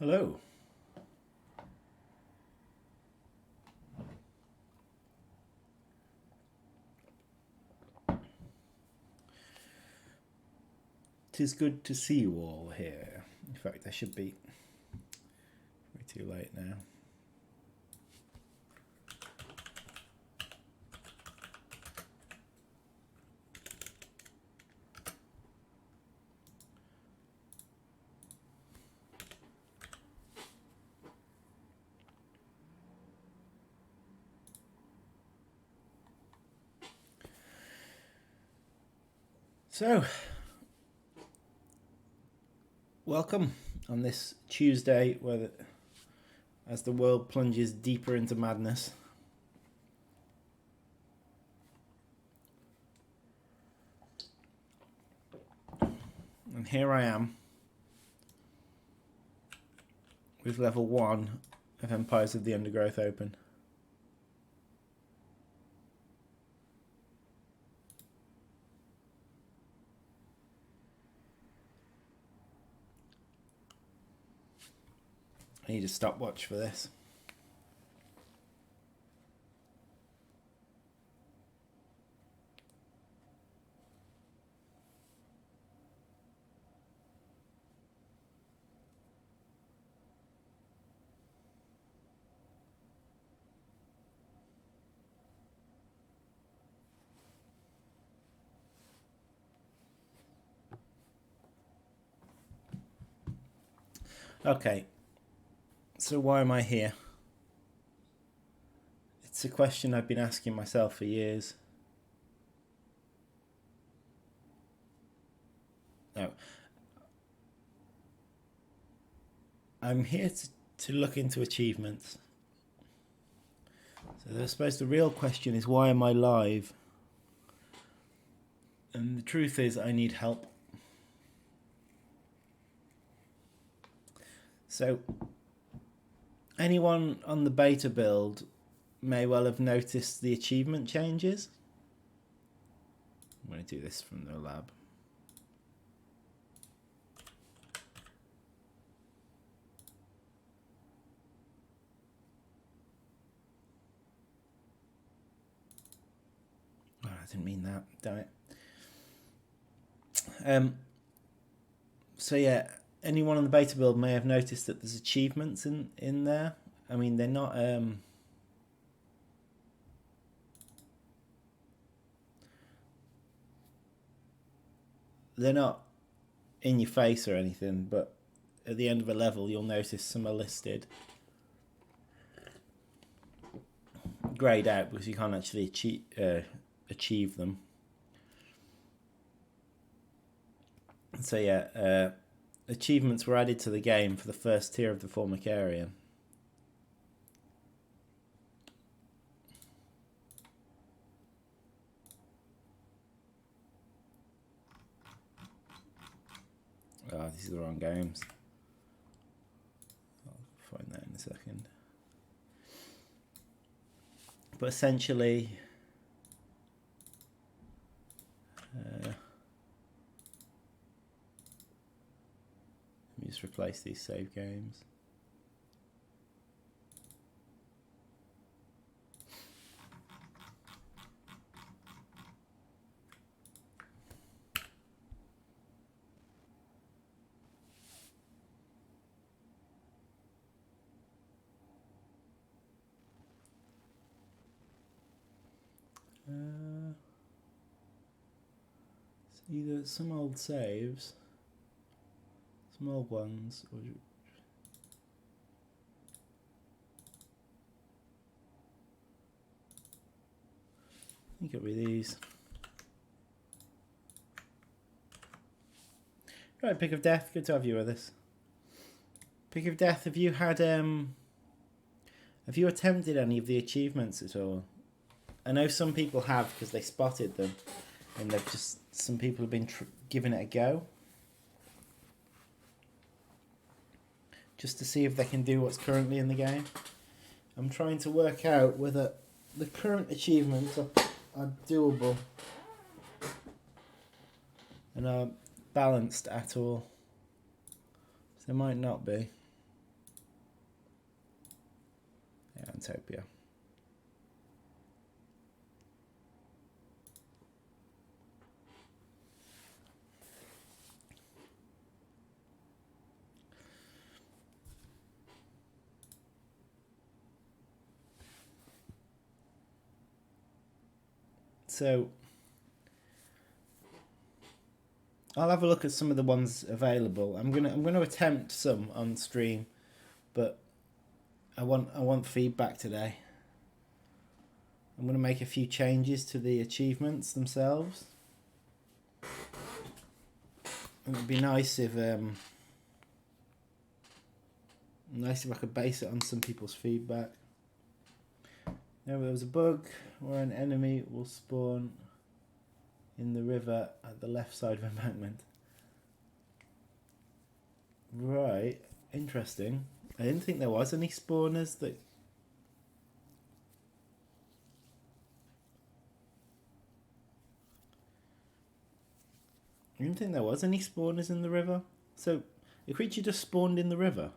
Hello. Tis good to see you all here. In fact, I should be way too late now. So, welcome on this Tuesday, as the world plunges deeper into madness. And here I am with level 1 of Empires of the Undergrowth open. I need a stopwatch for this. Okay, so why am I here? It's a question I've been asking myself for years. No, I'm here to look into achievements. So I suppose the real question is, why am I live? And the truth is, I need help. So, anyone on the beta build may well have noticed the achievement changes. I'm going to do this from the lab. Oh, I didn't mean that, damn it. So yeah, anyone on the beta build may have noticed that there's achievements in there. I mean, they're not in your face or anything, but at the end of a level you'll notice some are listed greyed out because you can't actually achieve them. So yeah, achievements were added to the game for the first tier of the Formicarian. Oh, these are the wrong games. I'll find that in a second. But essentially, let me just replace these save games. It's either some old saves, some old ones, or I think it'll be these. Right, Pick of Death, good to have you with us. Pick of Death, have you attempted any of the achievements at all? I know some people have because they spotted them, and some people have been giving it a go, just to see if they can do what's currently in the game. I'm trying to work out whether the current achievements are doable and are balanced at all. So they might not be. Utopia. So I'll have a look at some of the ones available. I'm gonna attempt some on stream, but I want feedback today. I'm gonna make a few changes to the achievements themselves. And it'd be nice if I could base it on some people's feedback. There was a bug where an enemy will spawn in the river at the left side of embankment. Right, interesting. I didn't think there was any spawners that... I didn't think there was any spawners in the river. So, a creature just spawned in the river?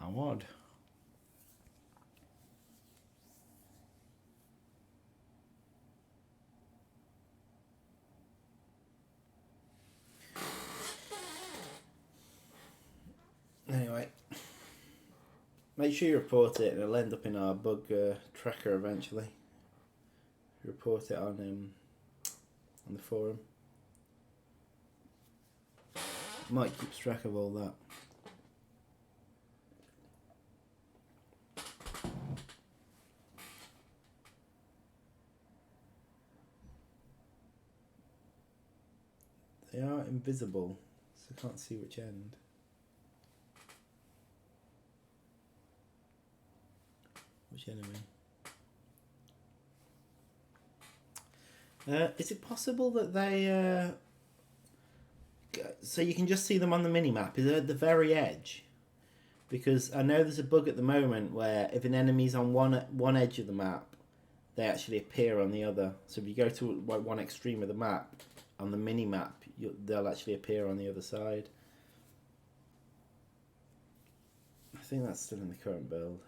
How odd. Anyway, make sure you report it, and it'll end up in our bug tracker eventually. Report it on the forum. Mike keeps track of all that. They are invisible, so I can't see which end. Which enemy? Is it possible that they... so you can just see them on the minimap? Is it at the very edge? Because I know there's a bug at the moment where if an enemy's on one edge of the map, they actually appear on the other. So if you go to one extreme of the map, on the minimap, they'll actually appear on the other side. I think that's still in the current build.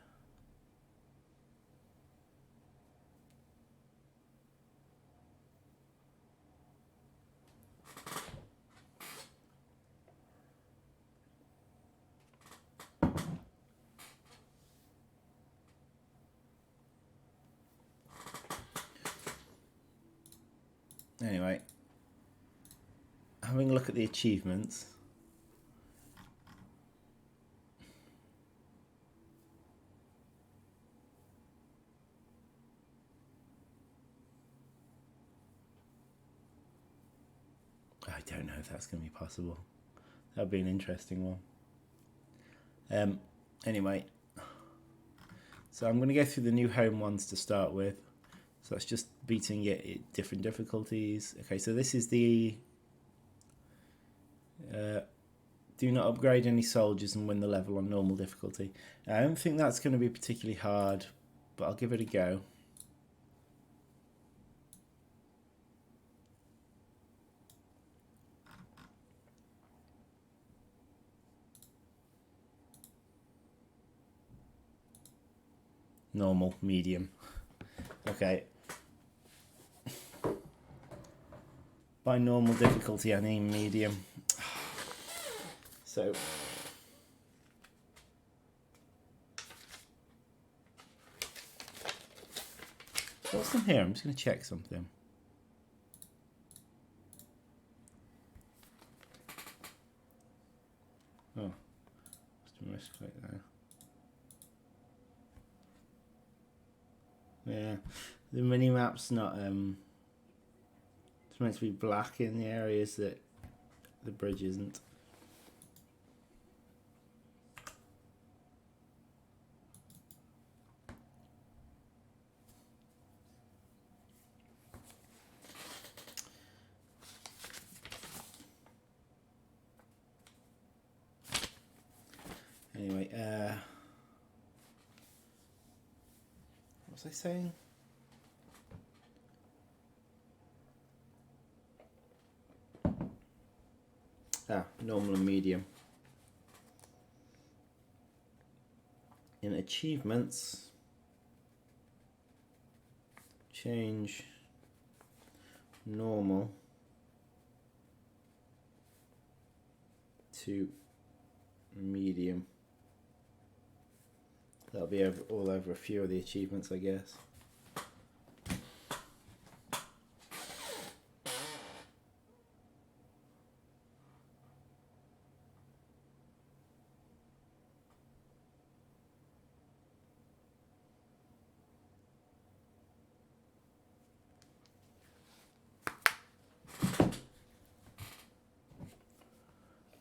Anyway, having a look at the achievements. I don't know if that's going to be possible. That'd be an interesting one. Anyway, so I'm going to go through the new home ones to start with. So that's just beating it at different difficulties. Okay, so this is the... do not upgrade any soldiers and win the level on normal difficulty. I don't think that's going to be particularly hard, but I'll give it a go. Normal, medium. Okay. By normal difficulty, I mean medium. So... what's in here? I'm just going to check something. Oh, just a misclick there. Yeah, the mini-map's not... it's meant to be black in the areas that the bridge isn't. Anyway, what was I saying? Normal and medium. In achievements, change normal to medium. That'll be all over a few of the achievements, I guess.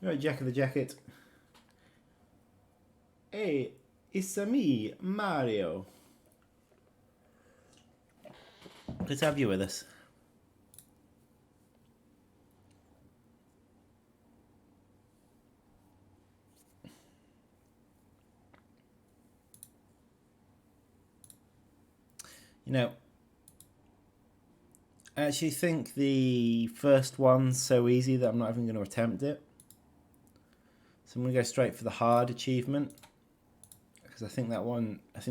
Right, Jack of the Jacket. Hey, it's me, Mario. Good to have you with us. You know, I actually think the first one's so easy that I'm not even going to attempt it. So I'm going to go straight for the hard achievement, because I think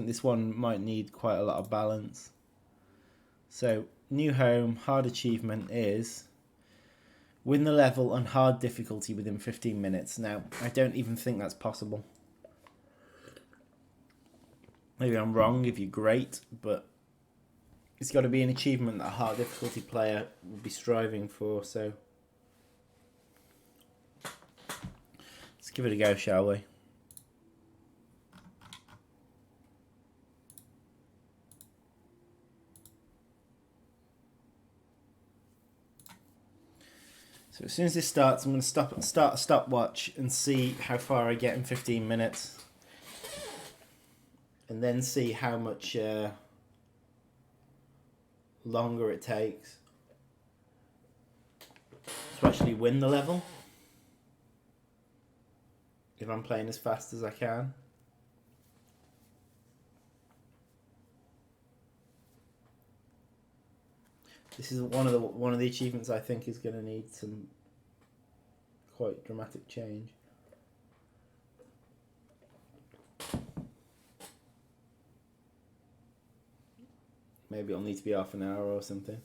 this one might need quite a lot of balance. So, new home, hard achievement is win the level on hard difficulty within 15 minutes. Now, I don't even think that's possible. Maybe I'm wrong if you're great, but it's got to be an achievement that a hard difficulty player would be striving for, so let's give it a go, shall we? So as soon as this starts, I'm going to start a stopwatch and see how far I get in 15 minutes. And then see how much longer it takes to actually win the level, if I'm playing as fast as I can. This is one of the achievements I think is going to need some quite dramatic change. Maybe it'll need to be half an hour or something.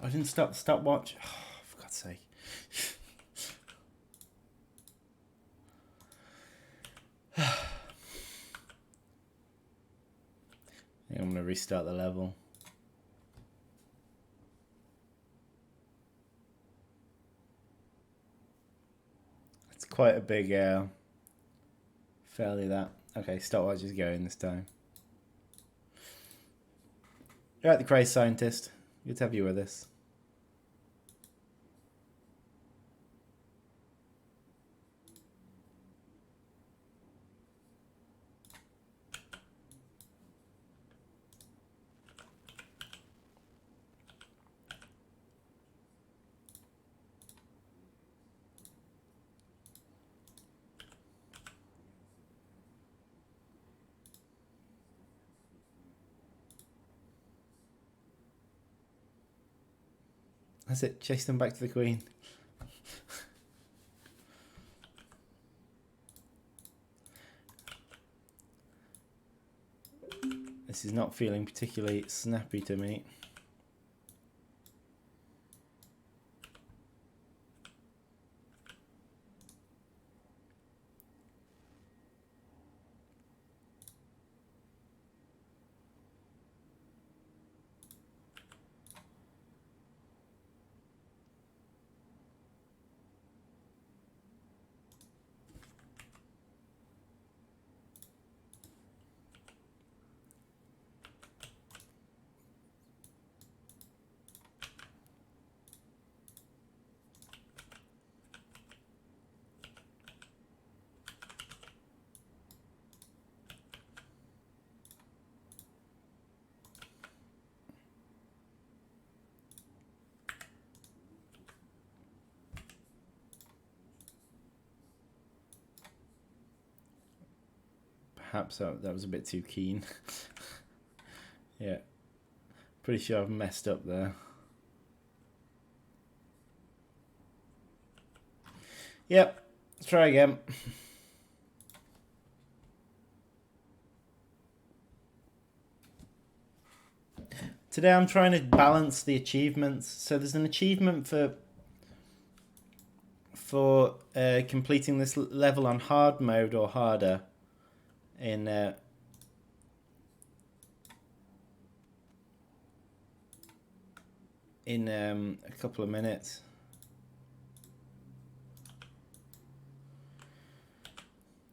I didn't stop the stopwatch. Oh, for God's sake. I'm going to restart the level. It's quite a big failure, that. Okay, stopwatch is going this time. Right, the crazy scientist. Good to have you with us. That's it, chase them back to the Queen. This is not feeling particularly snappy to me. Perhaps that was a bit too keen. Yeah, pretty sure I've messed up there. Yep, let's try again. Today I'm trying to balance the achievements. So there's an achievement for completing this level on hard mode or harder in a couple of minutes.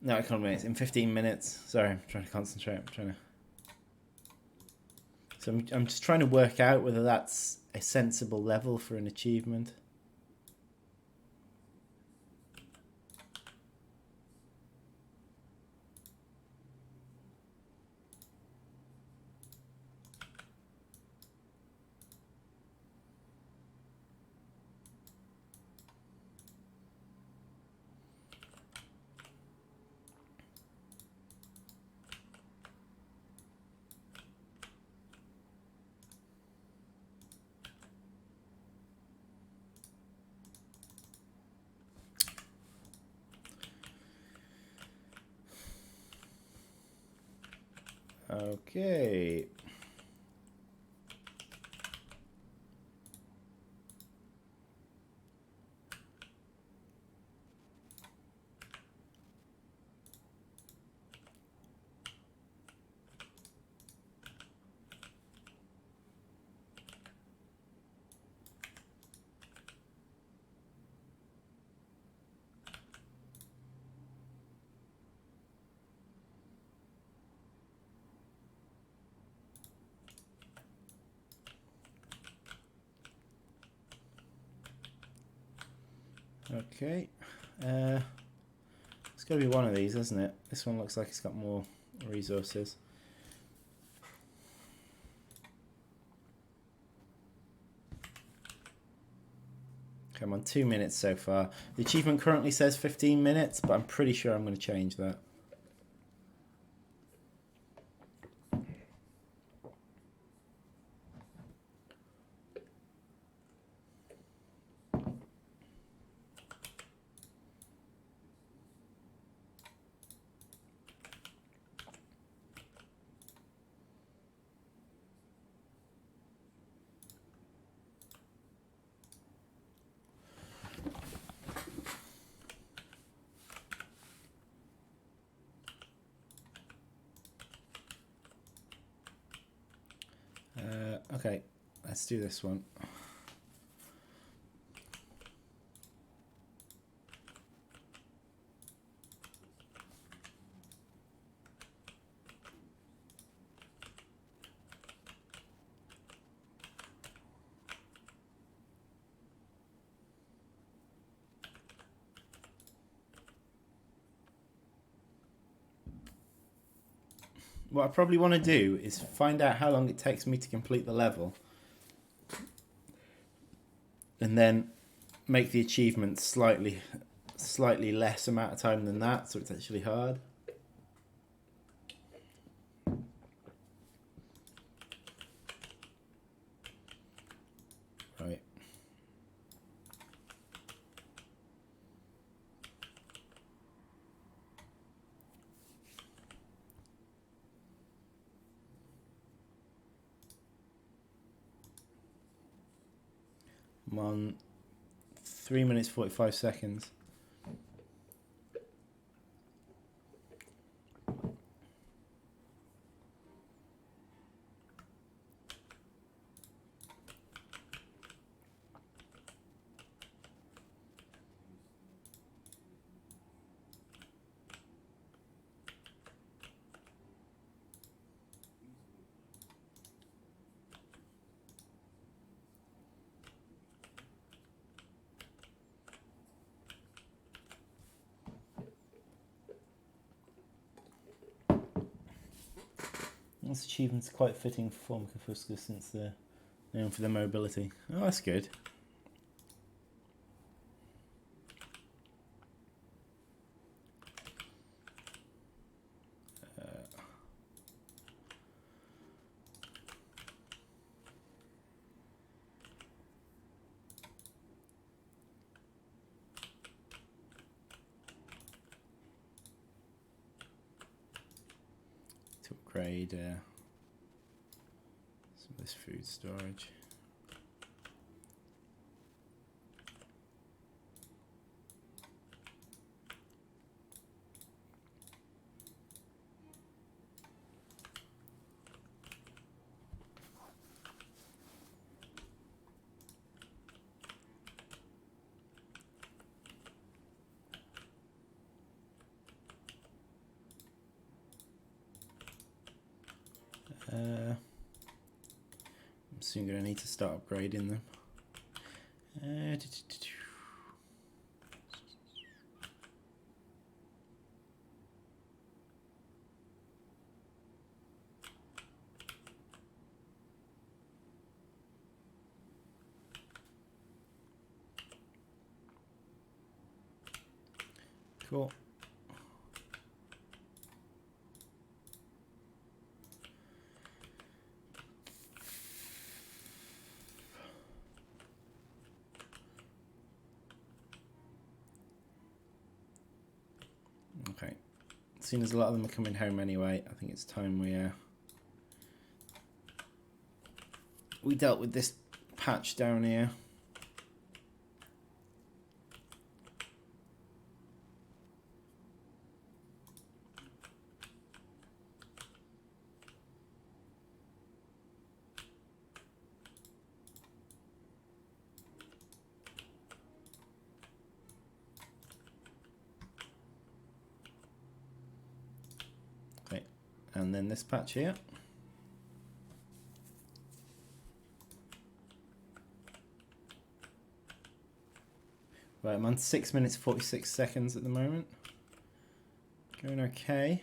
No, a couple of minutes. In 15 minutes. Sorry, I'm trying to concentrate. So I'm just trying to work out whether that's a sensible level for an achievement. Okay. Okay. It's got to be one of these, isn't it? This one looks like it's got more resources. Okay, I'm on 2 minutes so far. The achievement currently says 15 minutes, but I'm pretty sure I'm going to change that. Okay, let's do this one. What I probably want to do is find out how long it takes me to complete the level, and then make the achievement slightly less amount of time than that, so it's actually hard. Right. I'm on 3 minutes 45 seconds. This achievement's quite fitting for Formica Fusca since they're known for their mobility. Oh, that's good. To upgrade some of this food storage. I'm soon going to need to start upgrading them. Cool. Okay. Seeing as a lot of them are coming home anyway, I think it's time we dealt with this patch down here. Okay, and then this patch here. Right, I'm on 6 minutes 46 seconds at the moment. Going okay.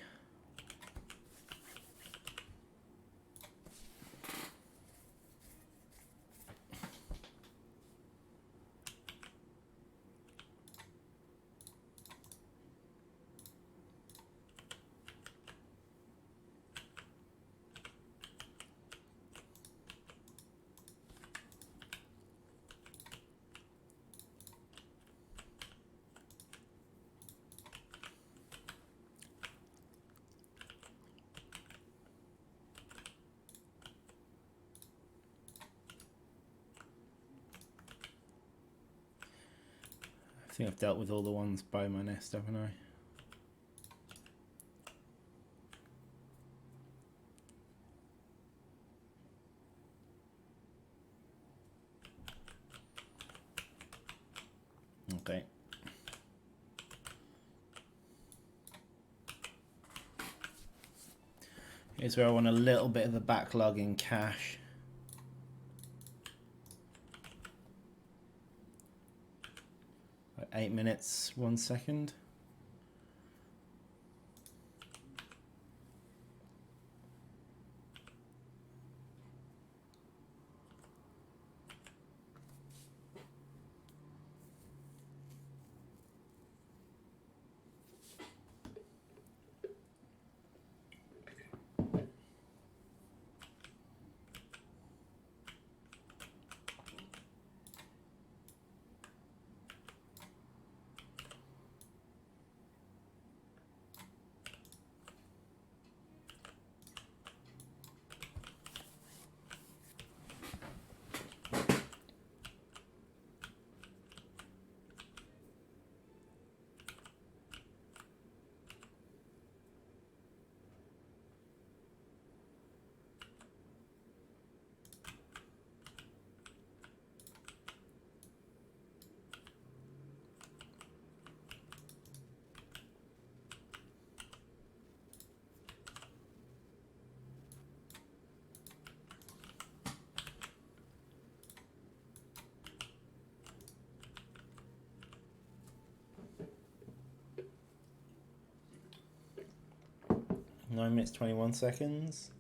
I think I've dealt with all the ones by my nest, haven't I? Okay. Here's where I want a little bit of a backlog in cache. Like 8 minutes, 1 second. 9 minutes 21 seconds.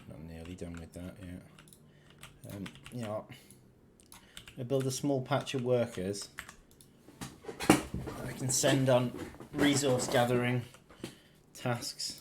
Not nearly done with that yet. You know, I build a small patch of workers I can send on resource gathering tasks.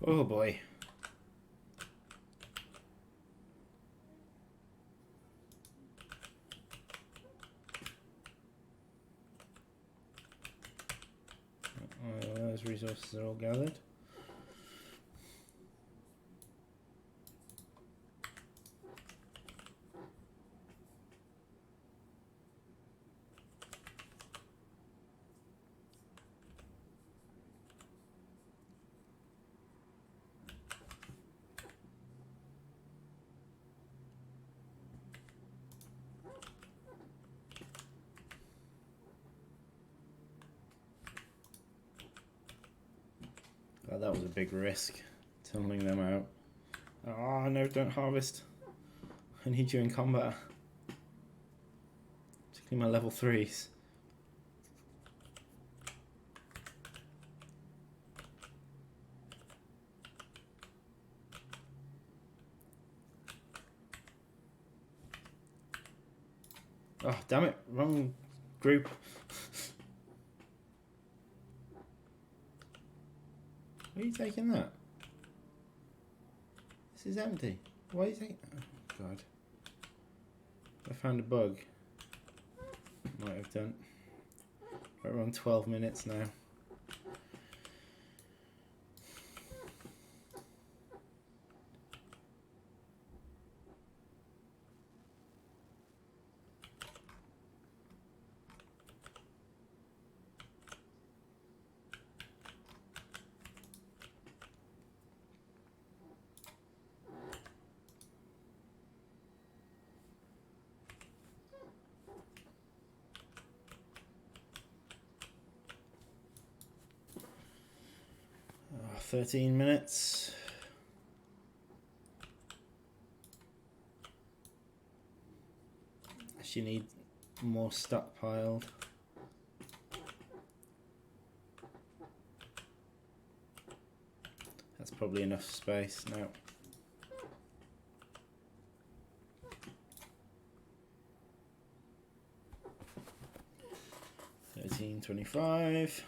Oh boy. Those resources are all gathered. God, that was a big risk, tunneling them out. Oh no, don't harvest. I need you in combat. Particularly my level 3s. Oh, damn it, wrong group. Why are you taking that? This is empty. Why are you taking... Oh, God. I found a bug. Might have done. We're on 12 minutes now. Oh, 13 minutes. She needs more stockpiled. That's probably enough space now. $13.25.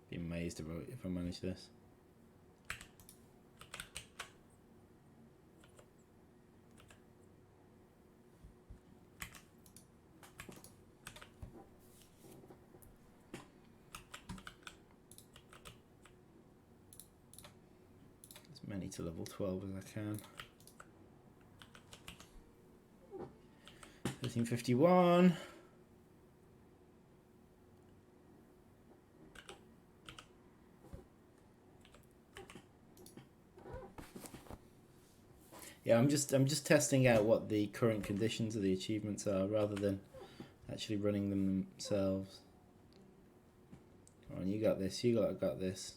Be amazed if I manage this. As many to level 12 as I can. 13.51. Yeah, I'm just testing out what the current conditions of the achievements are rather than actually running them themselves. Come on, you got this. You got this.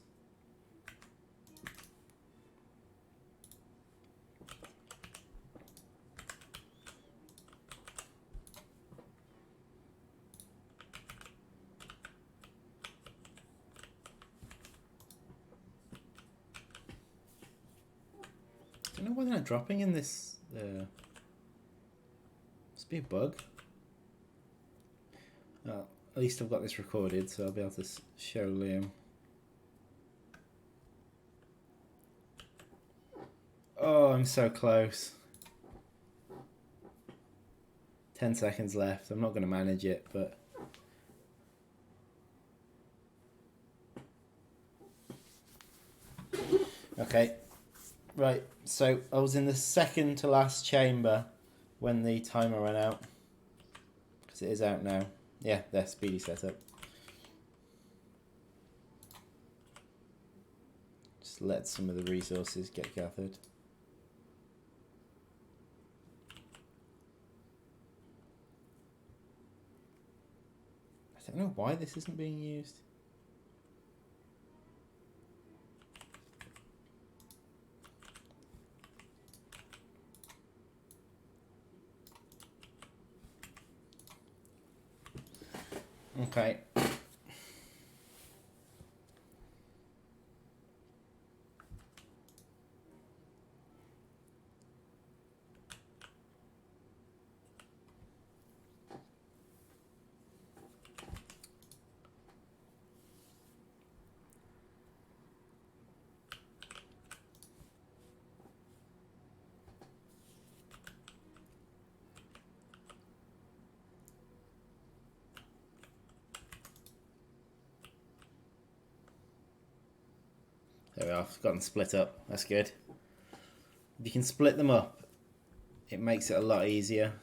why they're not dropping in this. Must be a bug. Well, at least I've got this recorded, so I'll be able to show Liam. Oh, I'm so close. 10 seconds left. I'm not going to manage it, but... Okay. Right, so I was in the second to last chamber when the timer ran out. Because it is out now. Yeah, there, speedy setup. Just let some of the resources get gathered. I don't know why this isn't being used. Okay. There we are, it's gotten split up. That's good. If you can split them up, it makes it a lot easier.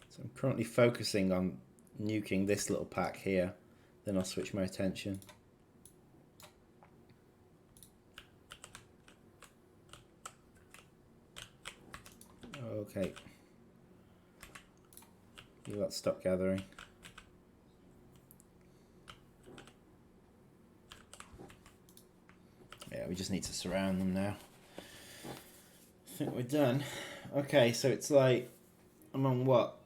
So I'm currently focusing on nuking this little pack here, then I'll switch my attention. Okay. You got stop gathering. Yeah, we just need to surround them now. I think we're done. Okay, so it's like, I'm on what?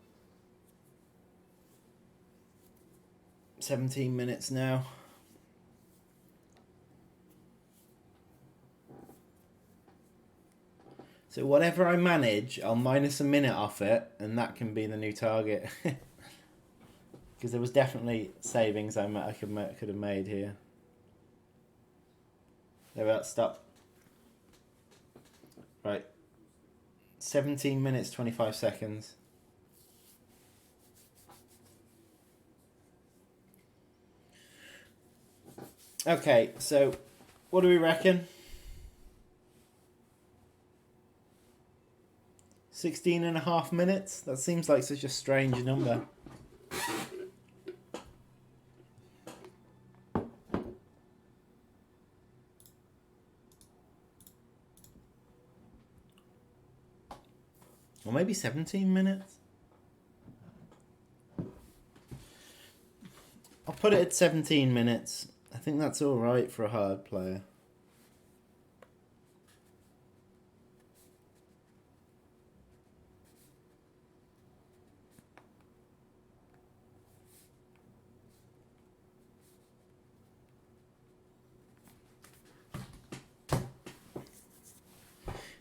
17 minutes now. So whatever I manage, I'll minus a minute off it, and that can be the new target. Because there was definitely savings I could have made here. There we are, stop. Right. 17 minutes, 25 seconds. Okay, so what do we reckon? 16.5 minutes? That seems like such a strange number. Or maybe 17 minutes? I'll put it at 17 minutes. I think that's alright for a hard player.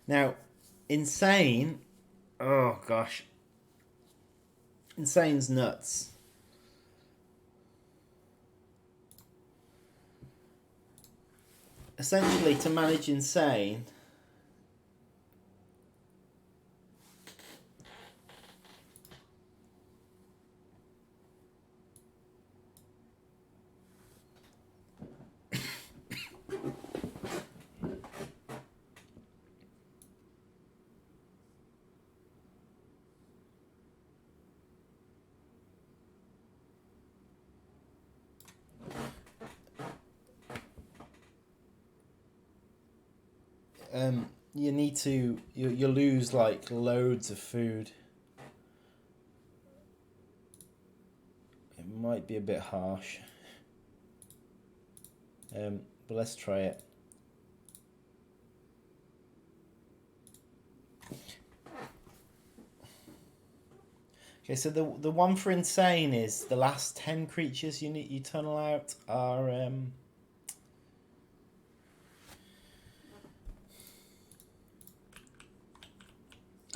Now, Insane, oh gosh, Insane's nuts. Essentially, to manage Insane, you need to, you lose like loads of food. It might be a bit harsh. But let's try it. Okay, so the one for insane is the last 10 creatures you tunnel out are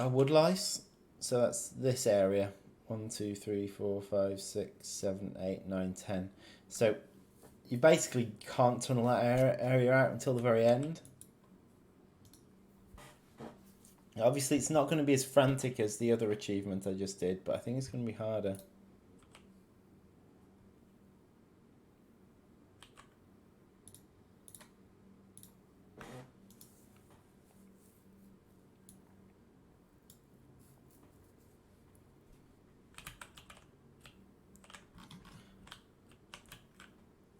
wood lice. So that's this area. 1, 2, 3, 4, 5, 6, 7, 8, 9, 10. So you basically can't tunnel that area out until the very end. Obviously, it's not going to be as frantic as the other achievement I just did, but I think it's going to be harder.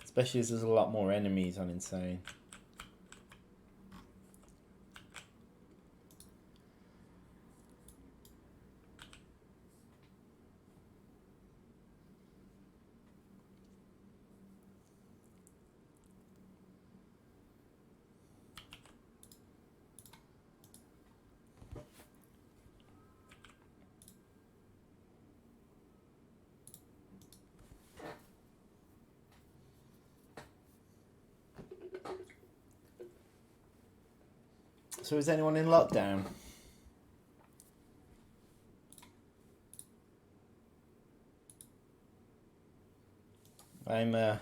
Especially as there's a lot more enemies on Insane. So is anyone in lockdown? I'm they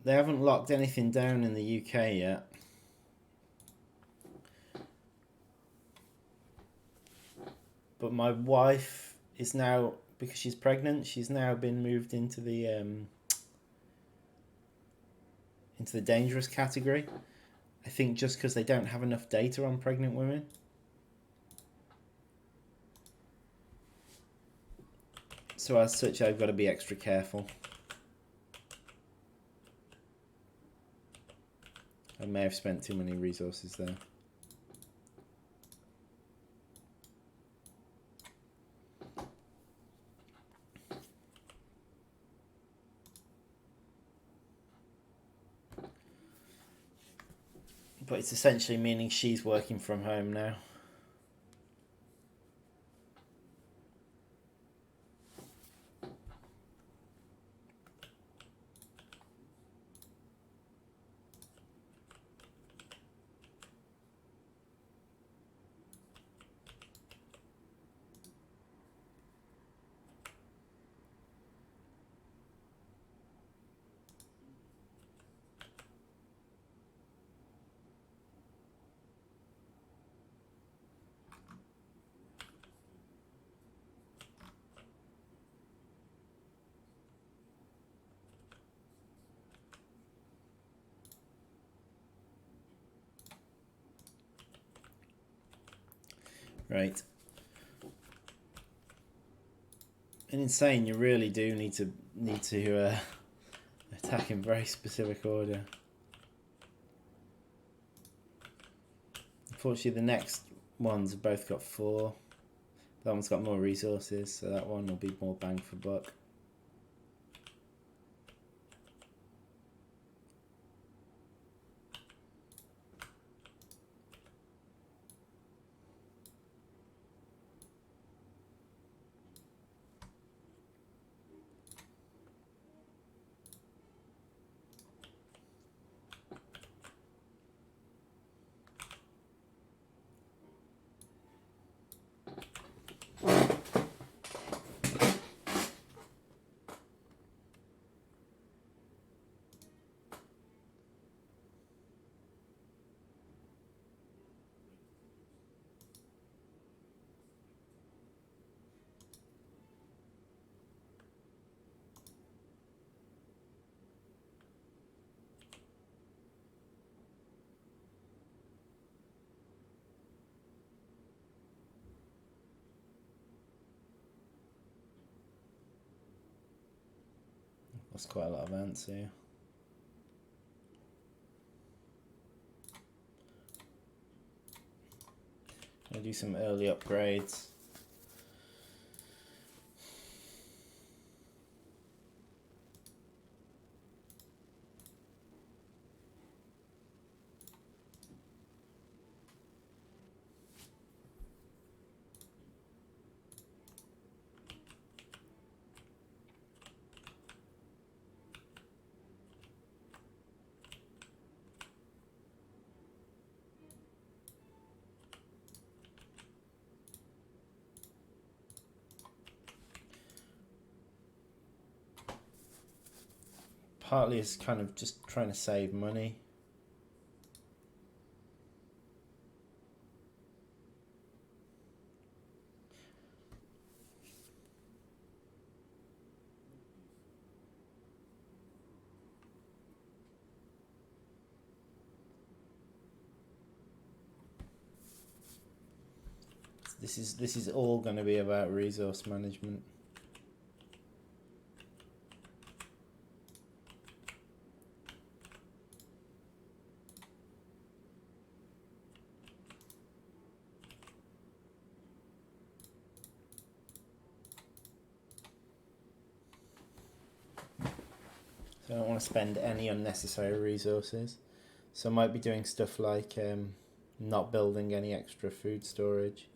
haven't locked anything down in the UK yet. But my wife is now, because she's pregnant, she's now been moved into the dangerous category. I think just because they don't have enough data on pregnant women. So as such, I've got to be extra careful. I may have spent too many resources there. But it's essentially meaning she's working from home now. Right. In Insane, you really do need to attack in very specific order. Unfortunately, the next ones have both got 4. That one's got more resources, so that one will be more bang for buck. That's quite a lot of ants here. I'll do some early upgrades. partly is kind of just trying to save money. This is all going to be about resource management. So I don't want to spend any unnecessary resources. So I might be doing stuff like not building any extra food storage.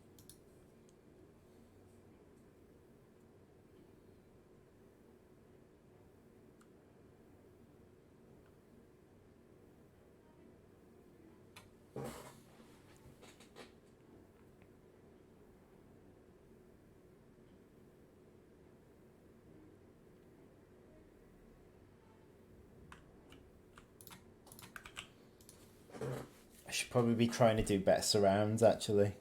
I should probably be trying to do better surrounds, actually.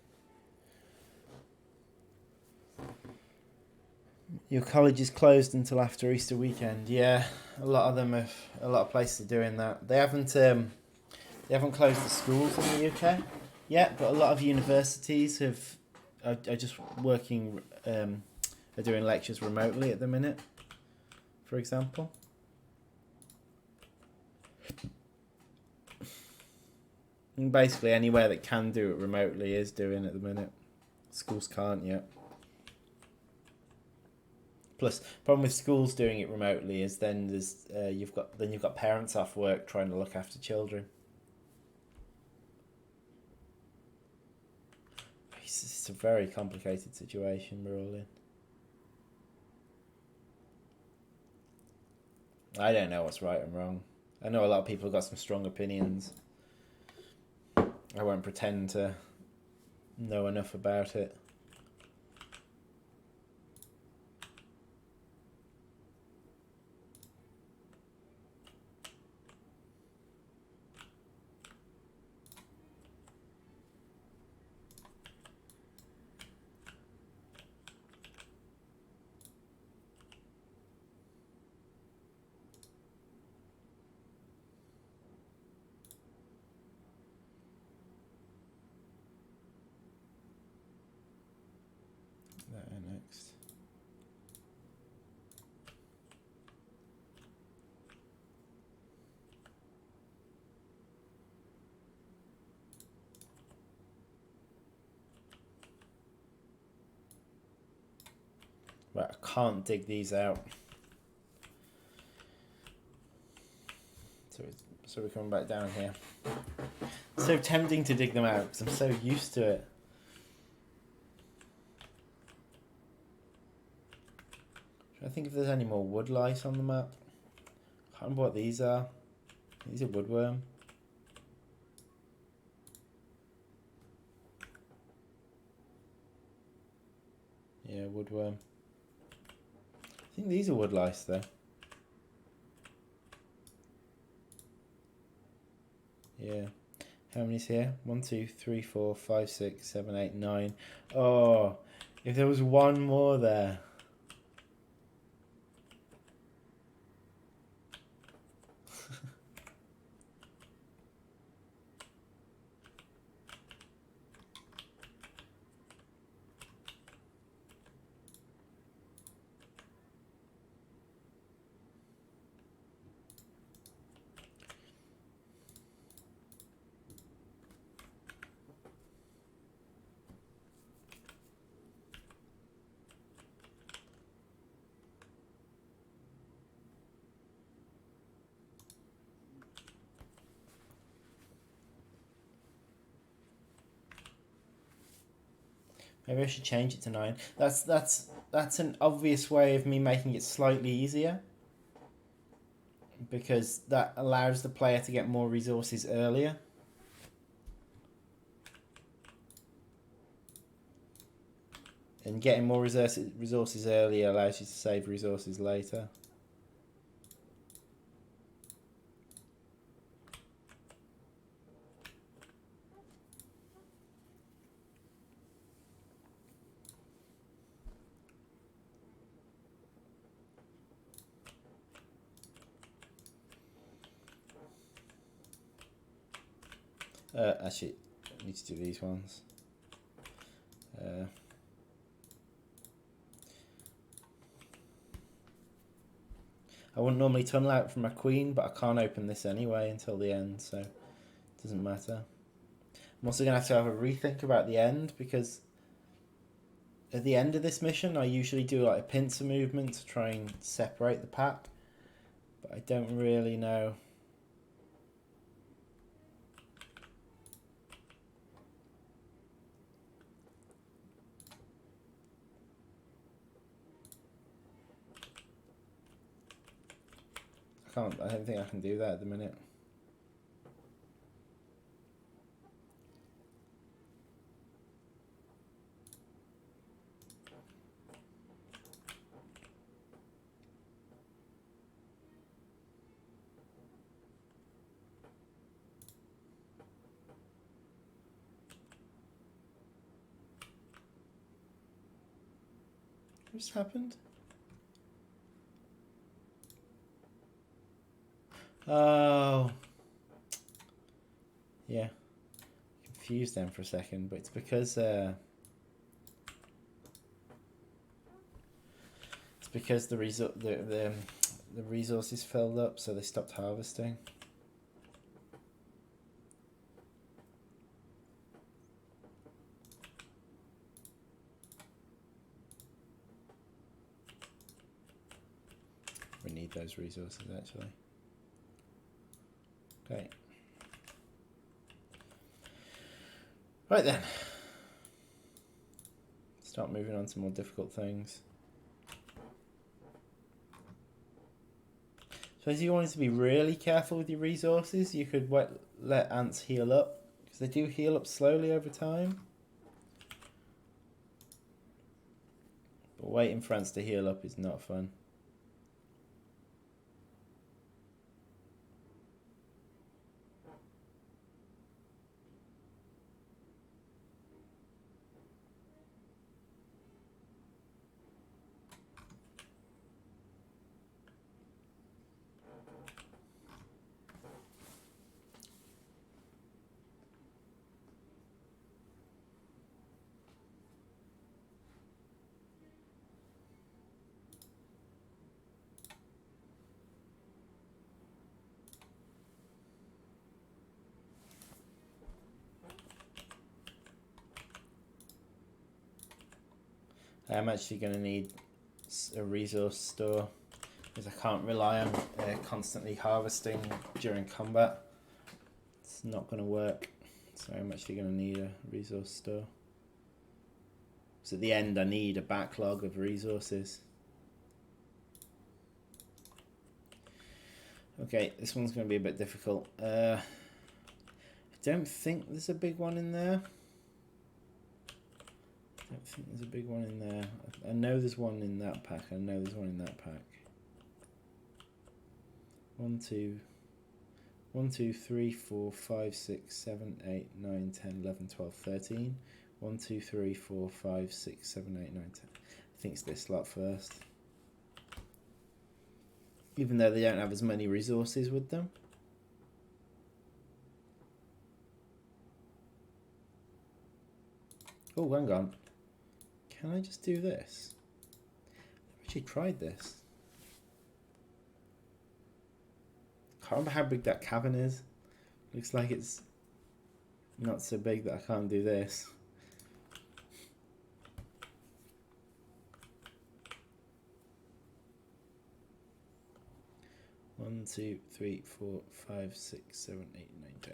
Your college is closed until after Easter weekend. Yeah, a lot of places are doing that. They haven't closed the schools in the UK yet, but a lot of universities are just working, are doing lectures remotely at the minute, for example. And basically anywhere that can do it remotely is doing it at the minute. Schools can't yet. Plus, problem with schools doing it remotely is then you've got parents off work trying to look after children. It's a very complicated situation we're all in. I don't know what's right and wrong. I know a lot of people have got some strong opinions. I won't pretend to know enough about it. Next. Right, I can't dig these out. So we're coming back down here. It's so tempting to dig them out because I'm so used to it. I think if there's any more wood lice on the map. I can't remember what these are. These are woodworm. Yeah, woodworm. I think these are wood lice though. Yeah. How many's here? 1, 2, 3, 4, 5, 6, 7, 8, 9. Oh, if there was one more there. Maybe I should change it to 9. That's an obvious way of me making it slightly easier. Because that allows the player to get more resources earlier. And getting more resources earlier allows you to save resources later. Actually, I need to do these ones. I wouldn't normally tunnel out from my queen, but I can't open this anyway until the end, so it doesn't matter. I'm also going to have a rethink about the end, because at the end of this mission I usually do like a pincer movement to try and separate the pack, but I don't really know. I don't think I can do that at the minute. What just happened? Oh. Yeah. Confused them for a second, but it's because the resources filled up, so they stopped harvesting. We need those resources actually. Okay. Right then. Start moving on to more difficult things. So as you wanted to be really careful with your resources, you could let ants heal up, because they do heal up slowly over time. But waiting for ants to heal up is not fun. I'm actually going to need a resource store, because I can't rely on constantly harvesting during combat. It's not going to work, so I'm actually going to need a resource store. So at the end I need a backlog of resources. Okay, this one's going to be a bit difficult. I don't think there's a big one in there. I don't think there's a big one in there. I know there's one in that pack. I know there's one in that pack. 1, 2, 3, 4, 5, 6, 7, 8, 9, 10, 11, 12, 13. 1, 2, 3, 4, 5, 6, 7, 8, 9, 10. I think it's this lot first. Even though they don't have as many resources with them. Oh, hang on. Can I just do this? I've actually tried this. Can't remember how big that cavern is. Looks like it's not so big that I can't do this. One, 2, 3, 4, 5, 6, 7, 8, 9, 10.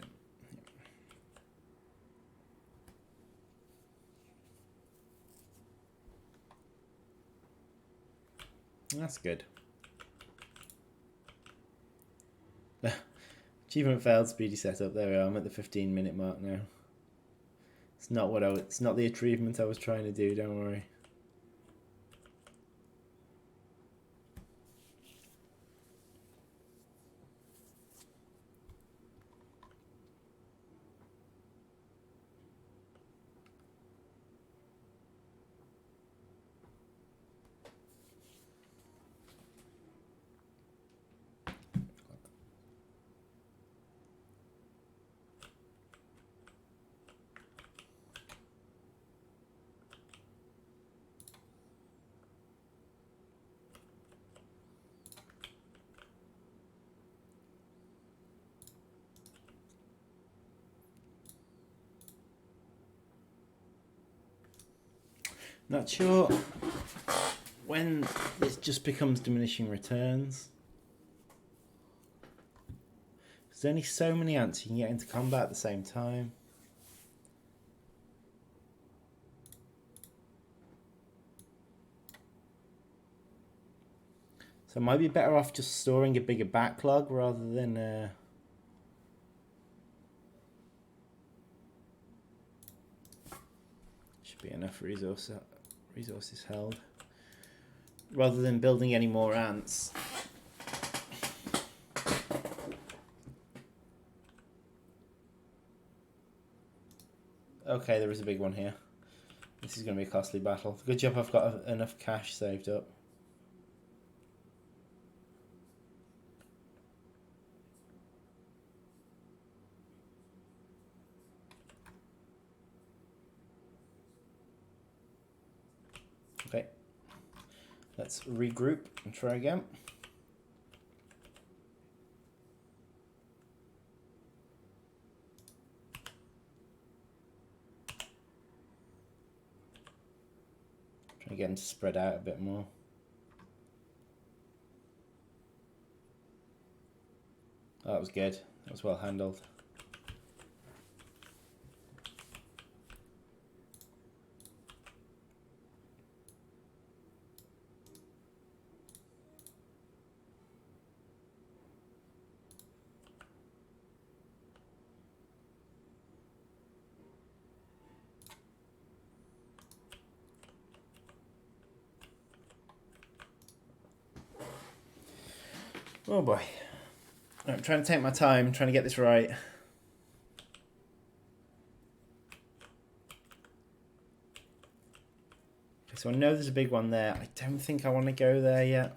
That's good. Achievement failed, speedy setup. There we are. I'm at the 15-minute mark now. It's not the achievement I was trying to do. Don't worry. Not sure when this just becomes diminishing returns. There's only so many ants you can get into combat at the same time. So I might be better off just storing a bigger backlog rather than... should be enough resources held. Rather than building any more ants. Okay, there is a big one here. This is going to be a costly battle. Good job I've got enough cash saved up. Okay, let's regroup and try again. Try again to spread out a bit more. Oh, that was good. That was well handled. Oh boy. I'm trying to take my time, trying to get this right. Okay, so I know there's a big one there. I don't think I want to go there yet.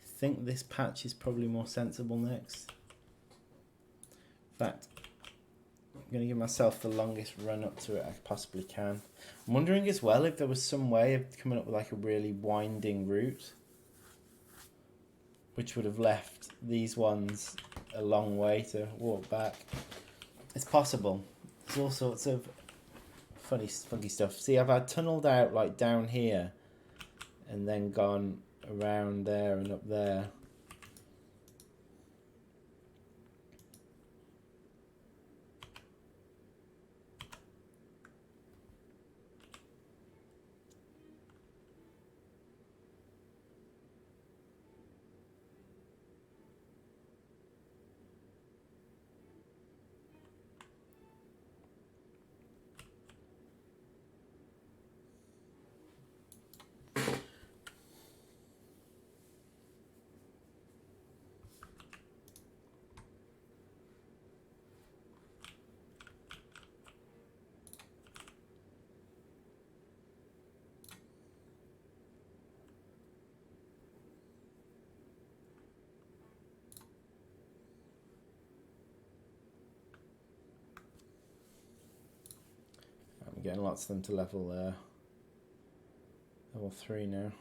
I think this patch is probably more sensible next. In fact, I'm going to give myself the longest run up to it I possibly can. I'm wondering as well if there was some way of coming up with like a really winding route, which would have left these ones a long way to walk back. It's possible. There's all sorts of funky stuff. See, I've tunnelled out like down here and then gone around there and up there. I'm getting lots of them to level 3 now.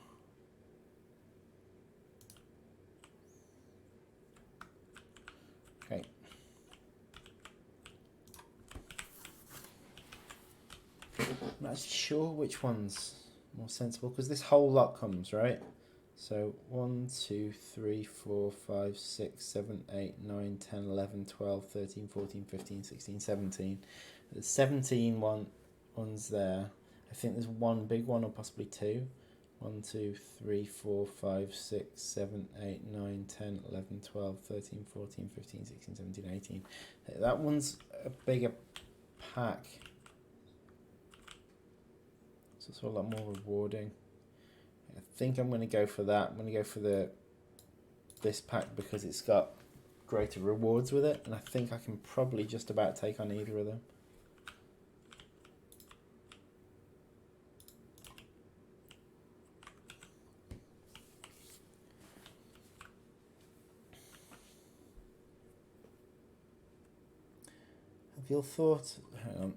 Okay. I'm not actually sure which one's more sensible because this whole lot comes, right? So 1, 2, 3, 4, 5, 6, 7, 8, 9, 10, 11, 12, 13, 14, 15, 16, 17. There's 17 ones there. I think there's one big one or possibly two. 1, 2, 3, 4, 5, 6, 7, 8, 9, 10, 11, 12, 13, 14, 15, 16, 17, 18. That one's a bigger pack. So it's a lot more rewarding. I think I'm going to go for that. I'm going to go for this pack because it's got greater rewards with it, and I think I can probably just about take on either of them. Have you all thought... Hang on.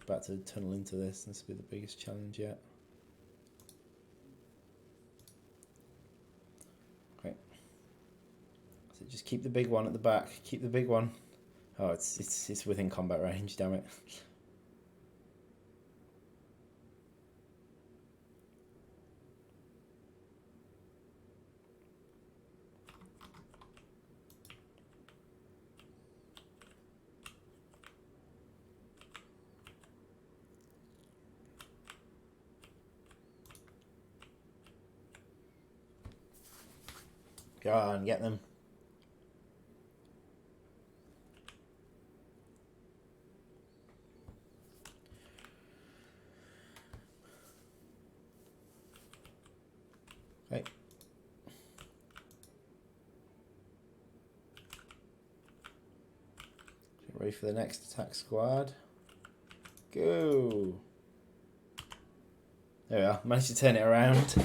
About to tunnel into this. This will be the biggest challenge yet. Okay. So just keep the big one at the back. Keep the big one. Oh, it's within combat range. Damn it. Go on, get them. Okay. Ready for the next attack squad. Go. There we are. Managed to turn it around.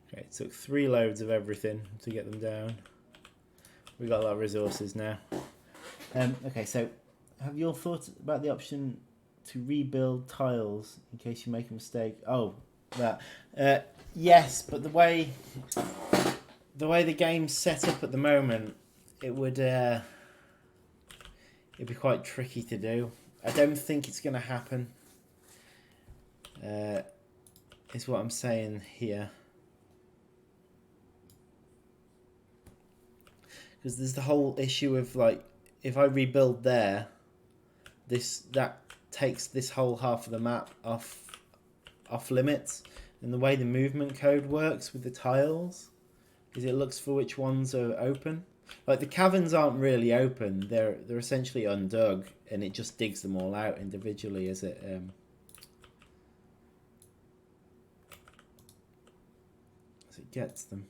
Okay, it took 3 loads of everything to get them down. We've got a lot of resources now. Okay, so have you all thought about the option to rebuild tiles in case you make a mistake? Oh, that. Yes, but the way the game's set up at the moment, it'd be quite tricky to do. I don't think it's going to happen. Is what I'm saying here. Because there's the whole issue of like, if I rebuild there, that takes this whole half of the map off limits, and the way the movement code works with the tiles is it looks for which ones are open. Like the caverns aren't really open; they're essentially undug, and it just digs them all out individually as it gets them.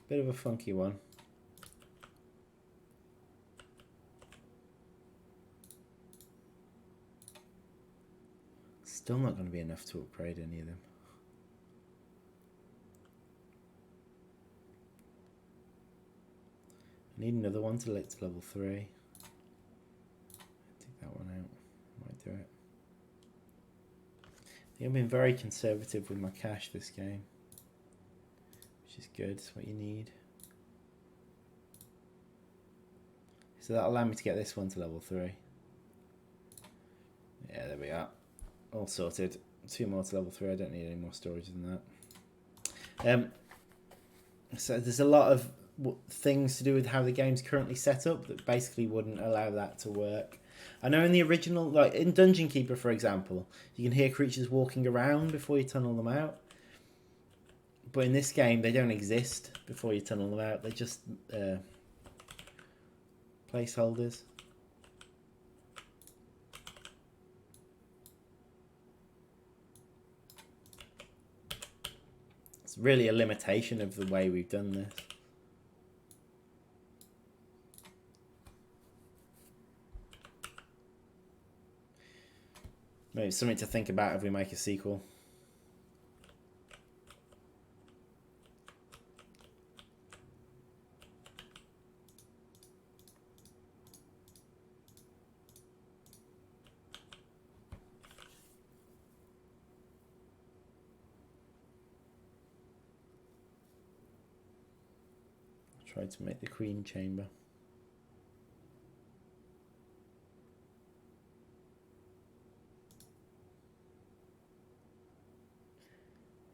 Bit of a funky one. Still not going to be enough to upgrade any of them. I need another one to let to level 3. Take that one out. Might do it. I think I've been very conservative with my cash this game, which is good. It's what you need. So that'll allow me to get this one to level 3. Yeah, there we are. All sorted. 2 more to level 3. I don't need any more storage than that. So there's a lot of things to do with how the game's currently set up that basically wouldn't allow that to work. I know in the original, like in Dungeon Keeper, for example, you can hear creatures walking around before you tunnel them out. But in this game, they don't exist before you tunnel them out. They're just placeholders. It's really a limitation of the way we've done this. Maybe it's something to think about if we make a sequel. Try to make the Queen Chamber.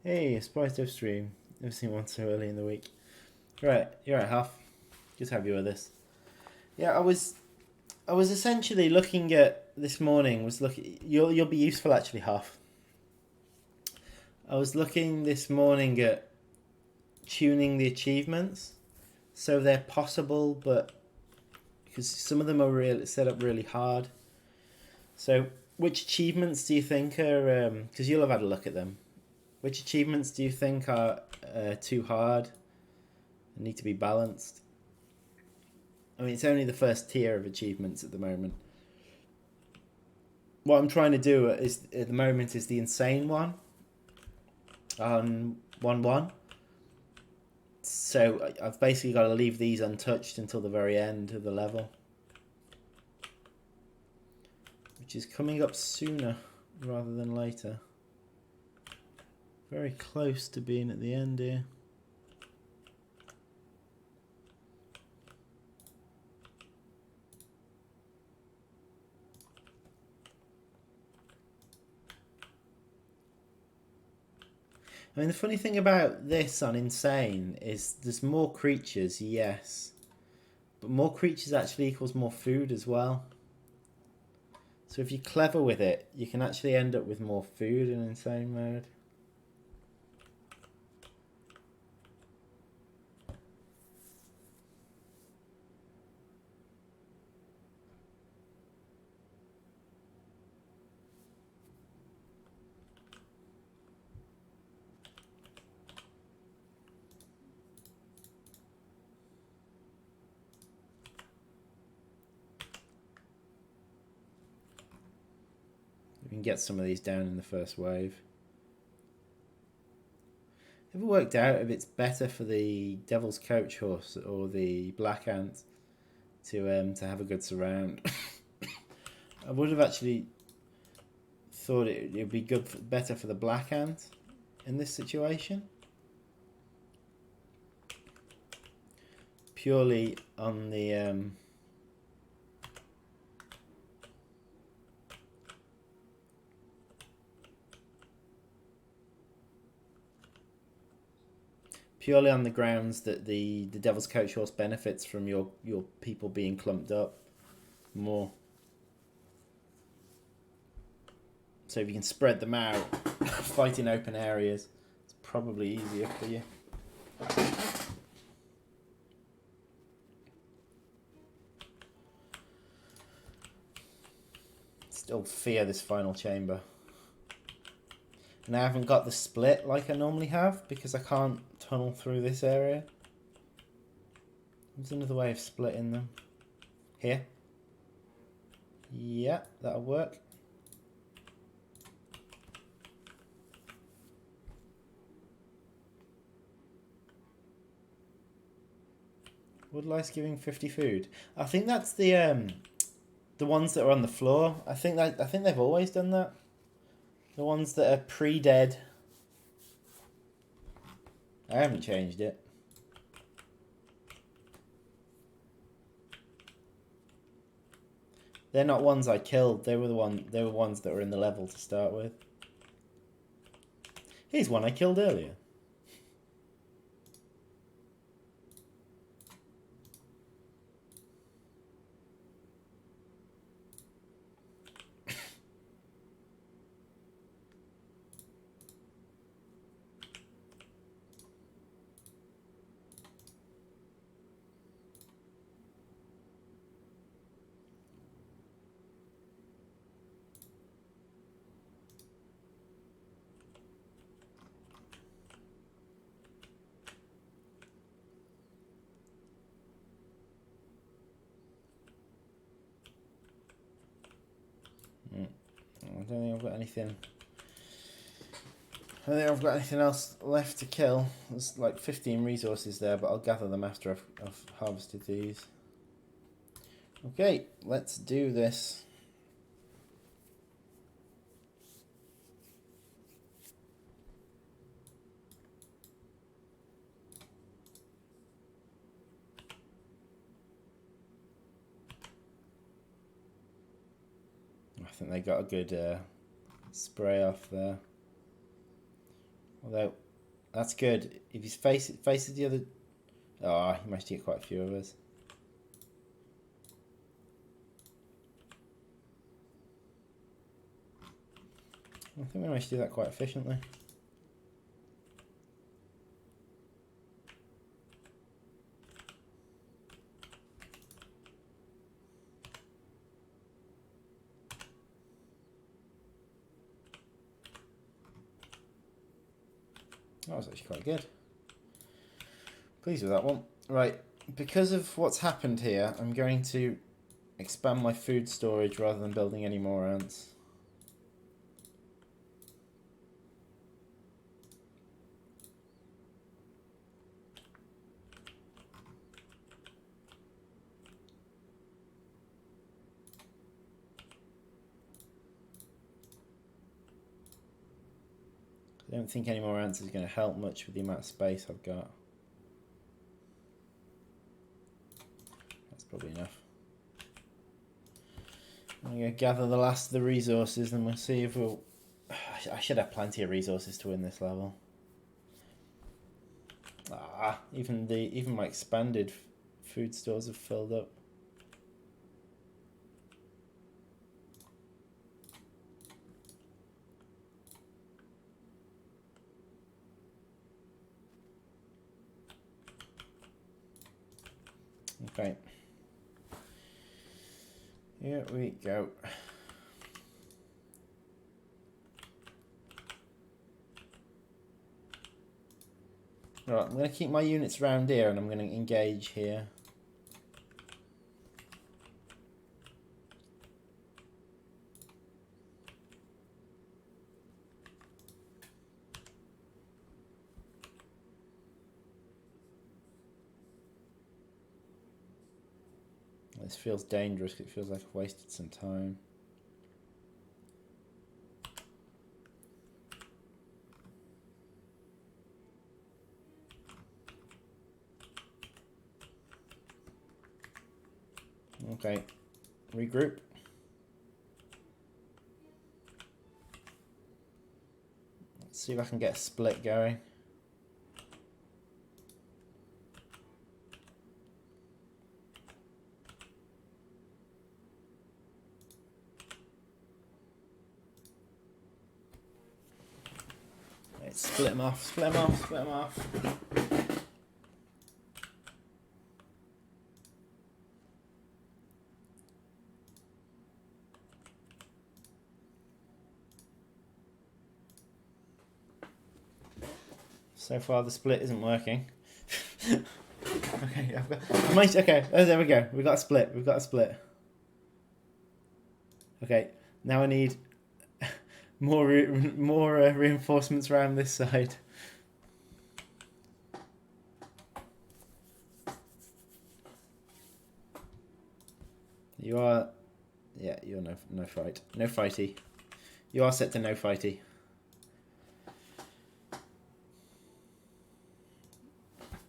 Hey, a surprise dev stream. Never seen one so early in the week. Right, you're right, Huff. Good to have you with us. Yeah, I was essentially looking at this morning. You'll be useful actually, Huff. I was looking this morning at tuning the achievements so they're possible, but because some of them are set up really hard. So, which achievements do you think are? Because you'll have had a look at them. Which achievements do you think are too hard and need to be balanced? I mean, it's only the first tier of achievements at the moment. What I'm trying to do is at the moment is the insane one on 1-1. So I've basically got to leave these untouched until the very end of the level, which is coming up sooner rather than later. Very close to being at the end here. I mean, the funny thing about this on Insane is there's more creatures, yes. But more creatures actually equals more food as well. So if you're clever with it, you can actually end up with more food in Insane mode. We can get some of these down in the first wave. Have you worked out if it's better for the Devil's Coach Horse or the Black Ant to have a good surround? I would have actually thought it would be better for the Black Ant in this situation. Purely on the purely on the grounds that the Devil's Coach Horse benefits from your people being clumped up more. So if you can spread them out, fight in open areas, it's probably easier for you. Still fear this final chamber. And I haven't got the split like I normally have because I can't tunnel through this area. There's another way of splitting them. Here. Yeah, that'll work. Wood lice giving 50 food. I think that's the ones that are on the floor. I think they've always done that. The ones that are pre-dead. I haven't changed it. They're not ones I killed. They were ones that were in the level to start with. Here's one I killed earlier. I don't think I've got anything. I don't think I've got anything else left to kill. There's like 15 resources there, but I'll gather them after I've harvested these. Okay, let's do this. I think they got a good spray off there. Although, that's good. If his faces the other... Oh, he managed to get quite a few of us. I think we managed to do that quite efficiently. That was actually quite good. Pleased with that one. Right, because of what's happened here, I'm going to expand my food storage rather than building any more ants. I don't think any more ants is going to help much with the amount of space I've got. That's probably enough. I'm going to gather the last of the resources and we'll see if we'll... I should have plenty of resources to win this level. Even my expanded food stores have filled up. Okay. Here we go. Right, I'm going to keep my units around here and I'm going to engage here. This feels dangerous. It feels like I've wasted some time. Okay, regroup. Let's see if I can get a split going. Right, split them off, split them off, split them off. So far the split isn't working. Okay, okay, oh, there we go. We've got a split. We've got a split. Okay, now I need more reinforcements around this side. You are, yeah, you're no fighty. You are set to no fighty.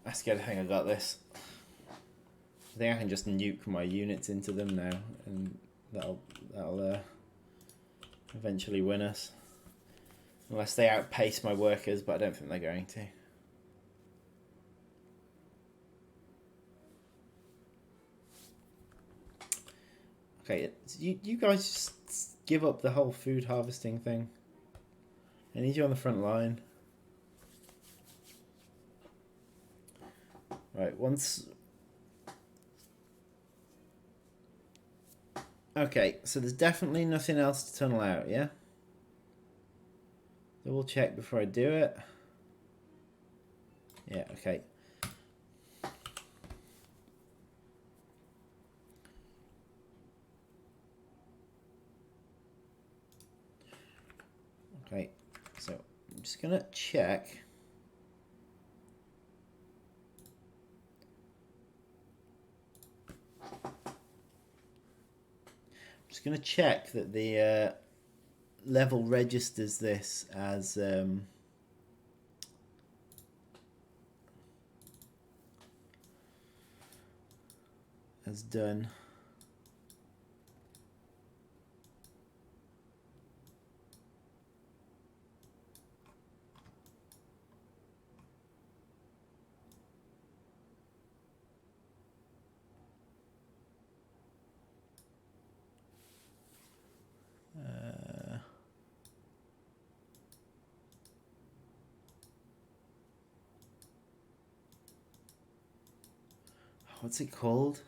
I think I got this. I think I can just nuke my units into them now, and that'll eventually win us. Unless they outpace my workers, but I don't think they're going to. Okay, you guys just give up the whole food harvesting thing. I need you on the front line. Right, once... Okay, so there's definitely nothing else to tunnel out, yeah? Double check before I do it. Yeah, okay. Okay, so I'm just gonna check. Just going to check that the level registers this as done. What's it called?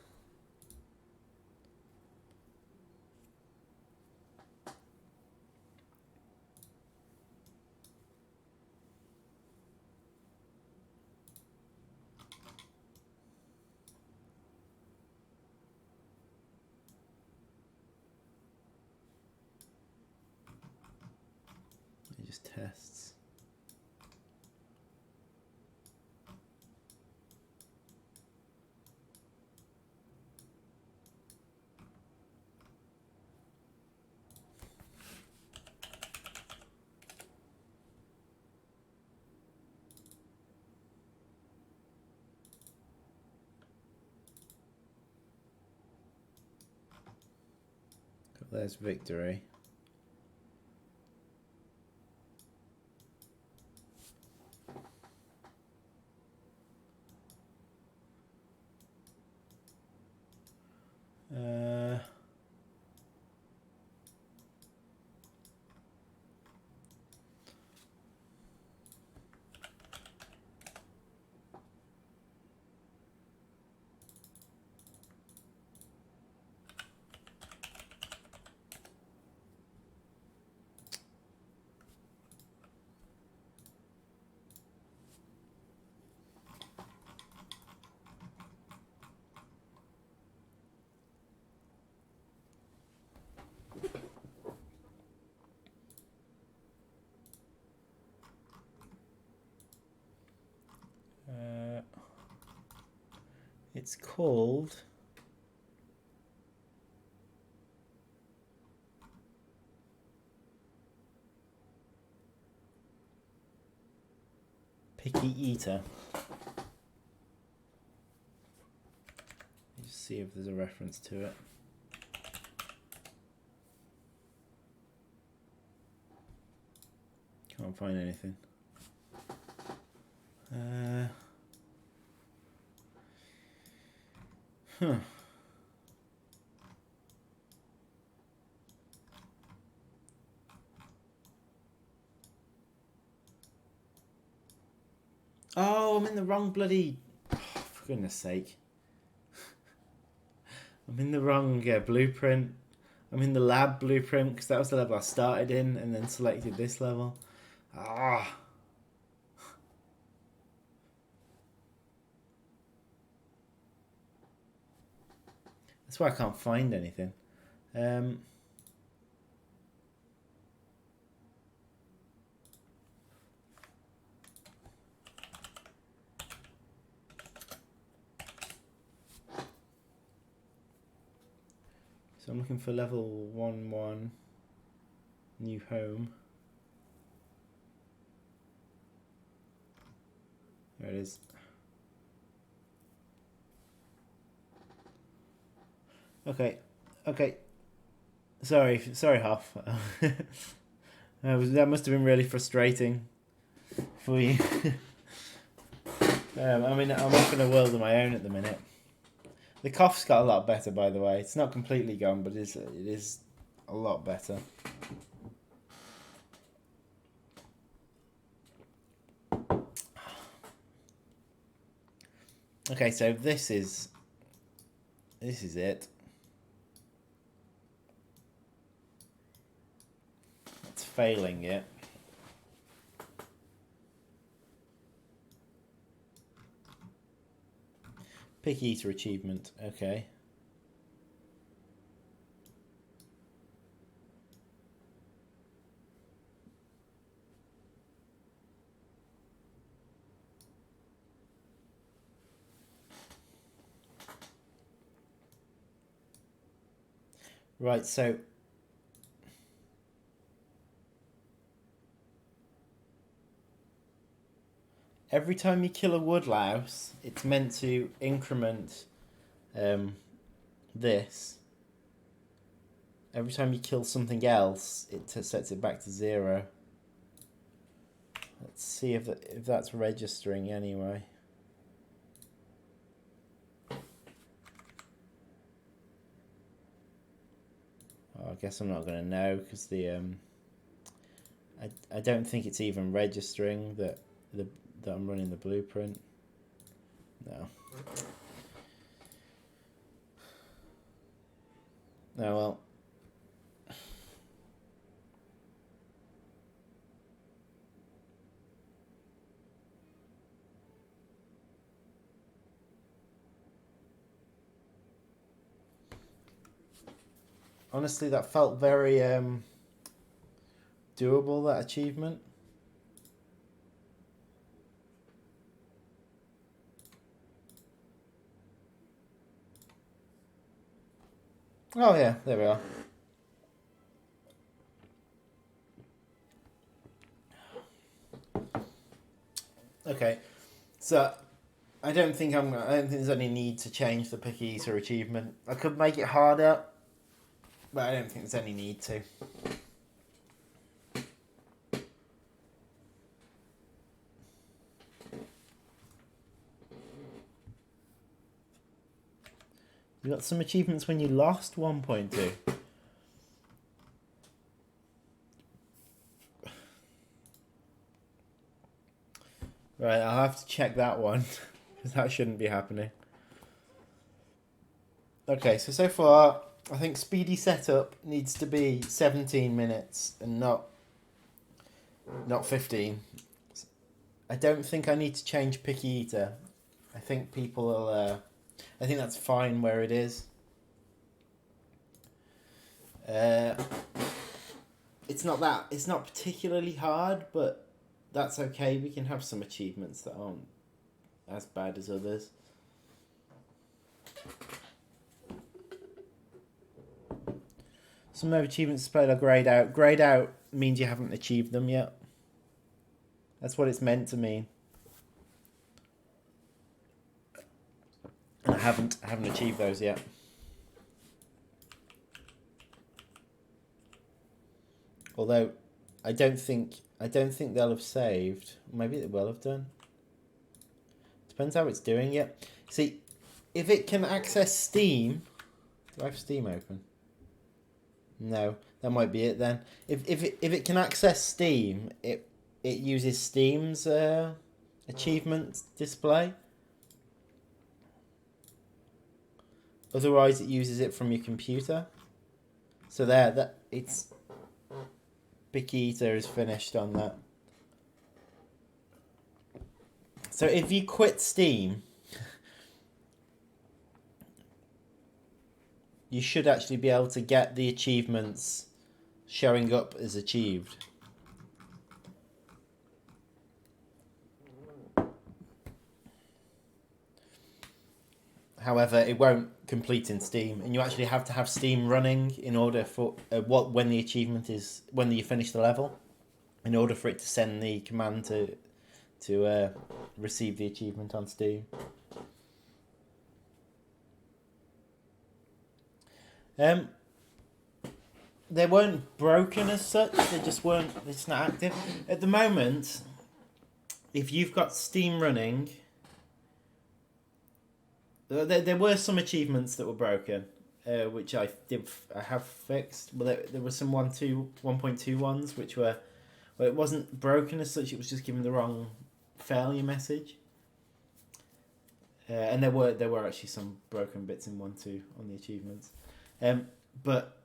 It just tests. There's victory. It's called Picky Eater. Let's see if there's a reference to it. Can't find anything. Huh. Oh, I'm in the wrong bloody... Oh, for goodness sake. I'm in the wrong blueprint. I'm in the lab blueprint because that was the level I started in and then selected this level. Ah. That's why I can't find anything. So I'm looking for level 1-1, new home. There it is. Okay. Sorry, Huff. That must have been really frustrating for you. I'm off in a world of my own at the minute. The cough's got a lot better, by the way. It's not completely gone, but it is a lot better. Okay, so this is it. It's failing it. Pick Eater achievement, okay. Right, so every time you kill a woodlouse, it's meant to increment this. Every time you kill something else, it sets it back to 0. Let's see if that's registering anyway. Oh, I guess I'm not going to know because the I don't think it's even registering that I'm running the blueprint. No. Oh well. Honestly, that felt very doable, that achievement. Oh yeah, there we are. Okay, so I don't think there's any need to change the Picky Eater achievement. I could make it harder, but I don't think there's any need to. You got some achievements when you lost 1.2. Right, I'll have to check that one, because that shouldn't be happening. Okay, so far, I think speedy setup needs to be 17 minutes and not 15. I don't think I need to change Picky Eater. I think people will... I think that's fine where it is. It's not particularly hard, but that's okay. We can have some achievements that aren't as bad as others. Some achievements displayed are grayed out. Grayed out means you haven't achieved them yet. That's what it's meant to mean. And I haven't achieved those yet. Although I don't think they'll have saved. Maybe they will have done. Depends how it's doing it. See, if it can access Steam, do I have Steam open? No, that might be it then. If it can access Steam, it uses Steam's achievement display. Otherwise, it uses it from your computer. So that it's Big Eater is finished on that. So if you quit Steam, you should actually be able to get the achievements showing up as achieved. However, it won't complete in Steam, and you actually have to have Steam running in order for when the achievement is when you finish the level, in order for it to send the command to receive the achievement on Steam. They weren't broken as such. They just weren't. It's not active at the moment. If you've got Steam running, there were some achievements that were broken, which I have fixed. Well, there were some 1.2 ones which were, well, it wasn't broken as such. It was just given the wrong failure message. And there were actually some broken bits in 1.2 on the achievements. But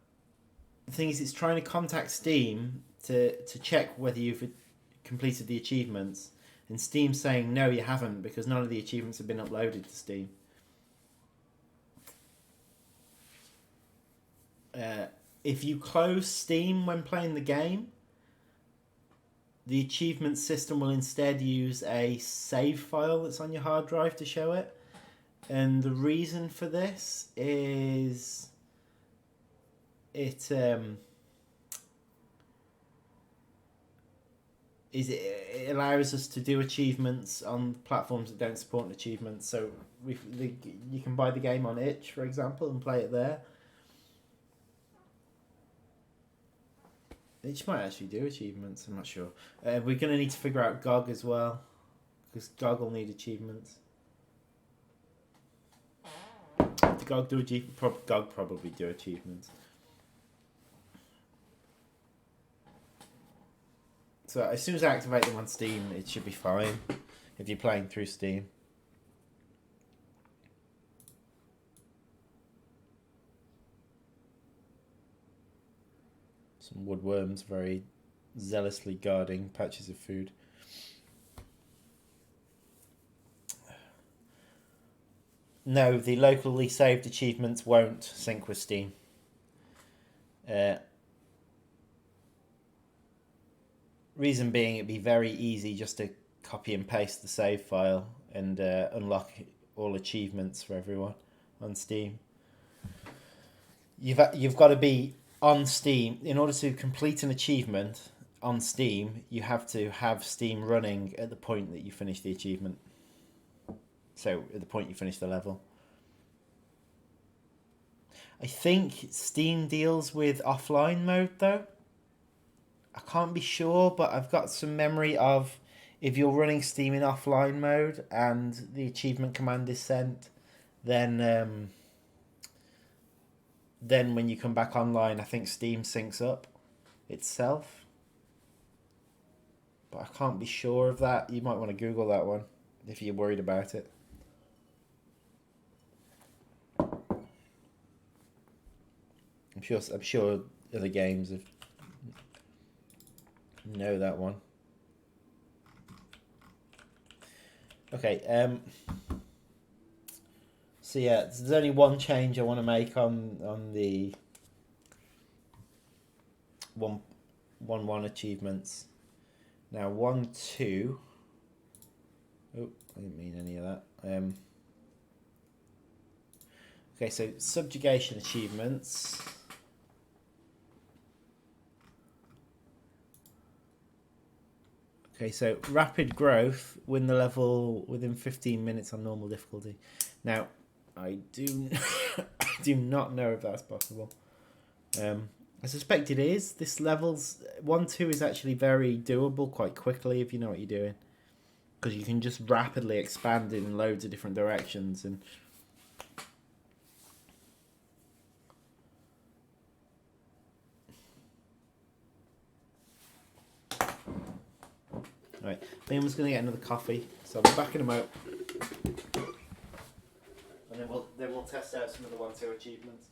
the thing is, it's trying to contact Steam to check whether you've completed the achievements, and Steam's saying no, you haven't, because none of the achievements have been uploaded to Steam. If you close Steam when playing the game, the achievement system will instead use a save file that's on your hard drive to show it. And the reason for this is it allows us to do achievements on platforms that don't support achievements. So you can buy the game on itch, for example, and play it there. Itch might actually do achievements, I'm not sure. We're going to need to figure out GOG as well, because GOG will need achievements. Did GOG do GOG probably do achievements. So as soon as I activate them on Steam, it should be fine if you're playing through Steam. Some woodworms very zealously guarding patches of food. No, the locally saved achievements won't sync with Steam. Reason being, it'd be very easy just to copy and paste the save file and unlock all achievements for everyone on Steam. You've got to be on Steam. In order to complete an achievement on Steam, you have to have Steam running at the point that you finish the achievement. So at the point you finish the level. I think Steam deals with offline mode though. I can't be sure, but I've got some memory of if you're running Steam in offline mode and the achievement command is sent, then when you come back online, I think Steam syncs up itself. But I can't be sure of that. You might want to Google that one if you're worried about it. I'm sure other games know that one. Okay. So yeah, there's only one change I want to make on the 1.1 achievements. Now 1.2. Oh, I didn't mean any of that. Okay, so subjugation achievements. Okay, so rapid growth, win the level within 15 minutes on normal difficulty. Now, I do I do not know if that's possible. I suspect it is. This level's 1-2 is actually very doable quite quickly if you know what you're doing, because you can just rapidly expand in loads of different directions. And right, Liam's going to get another coffee, so I'll be back in a moment, and then we'll test out some of the 1-2 achievements.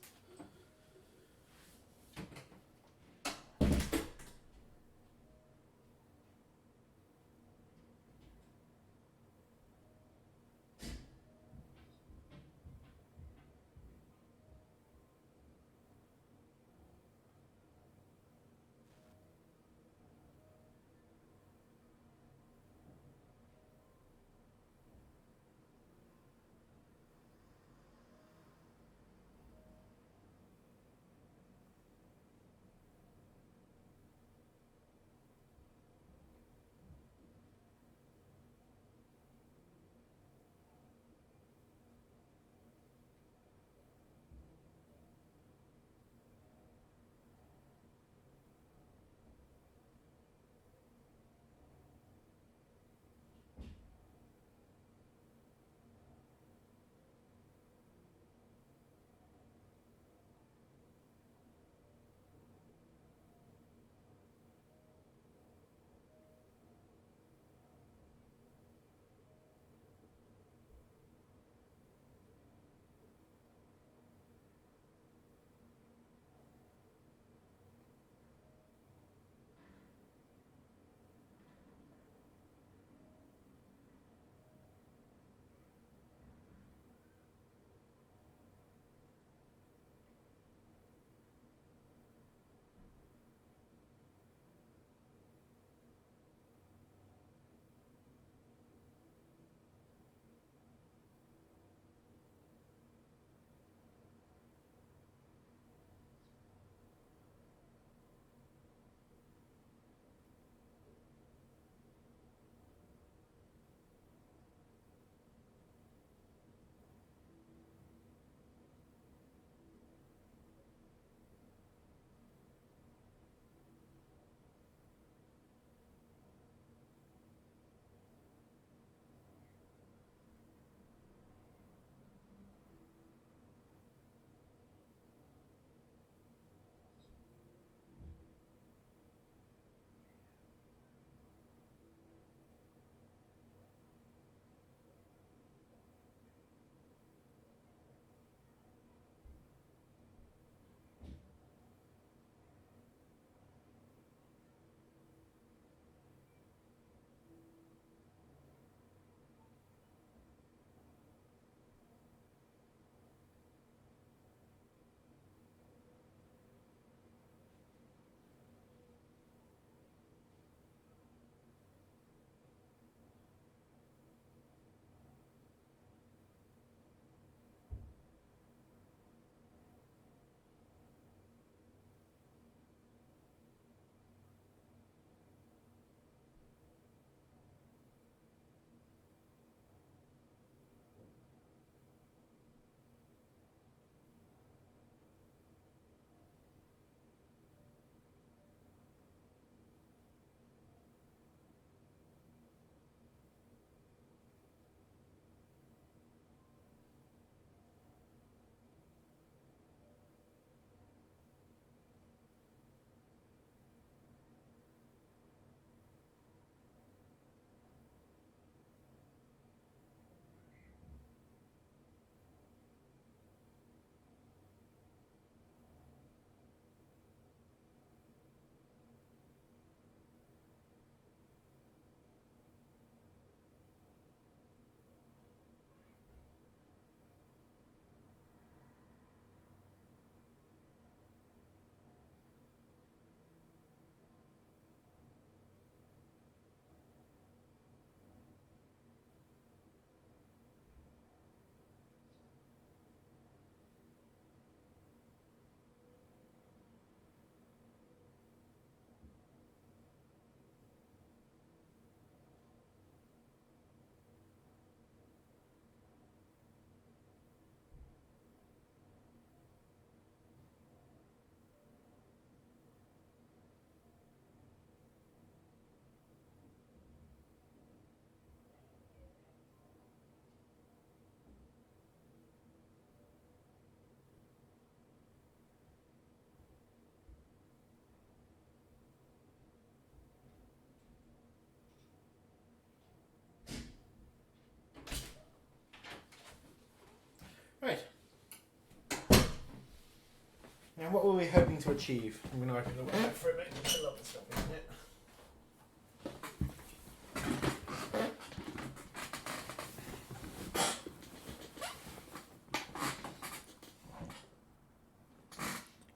Now, what were we hoping to achieve? I'm going to open the window for a bit. There's a lot of stuff in it.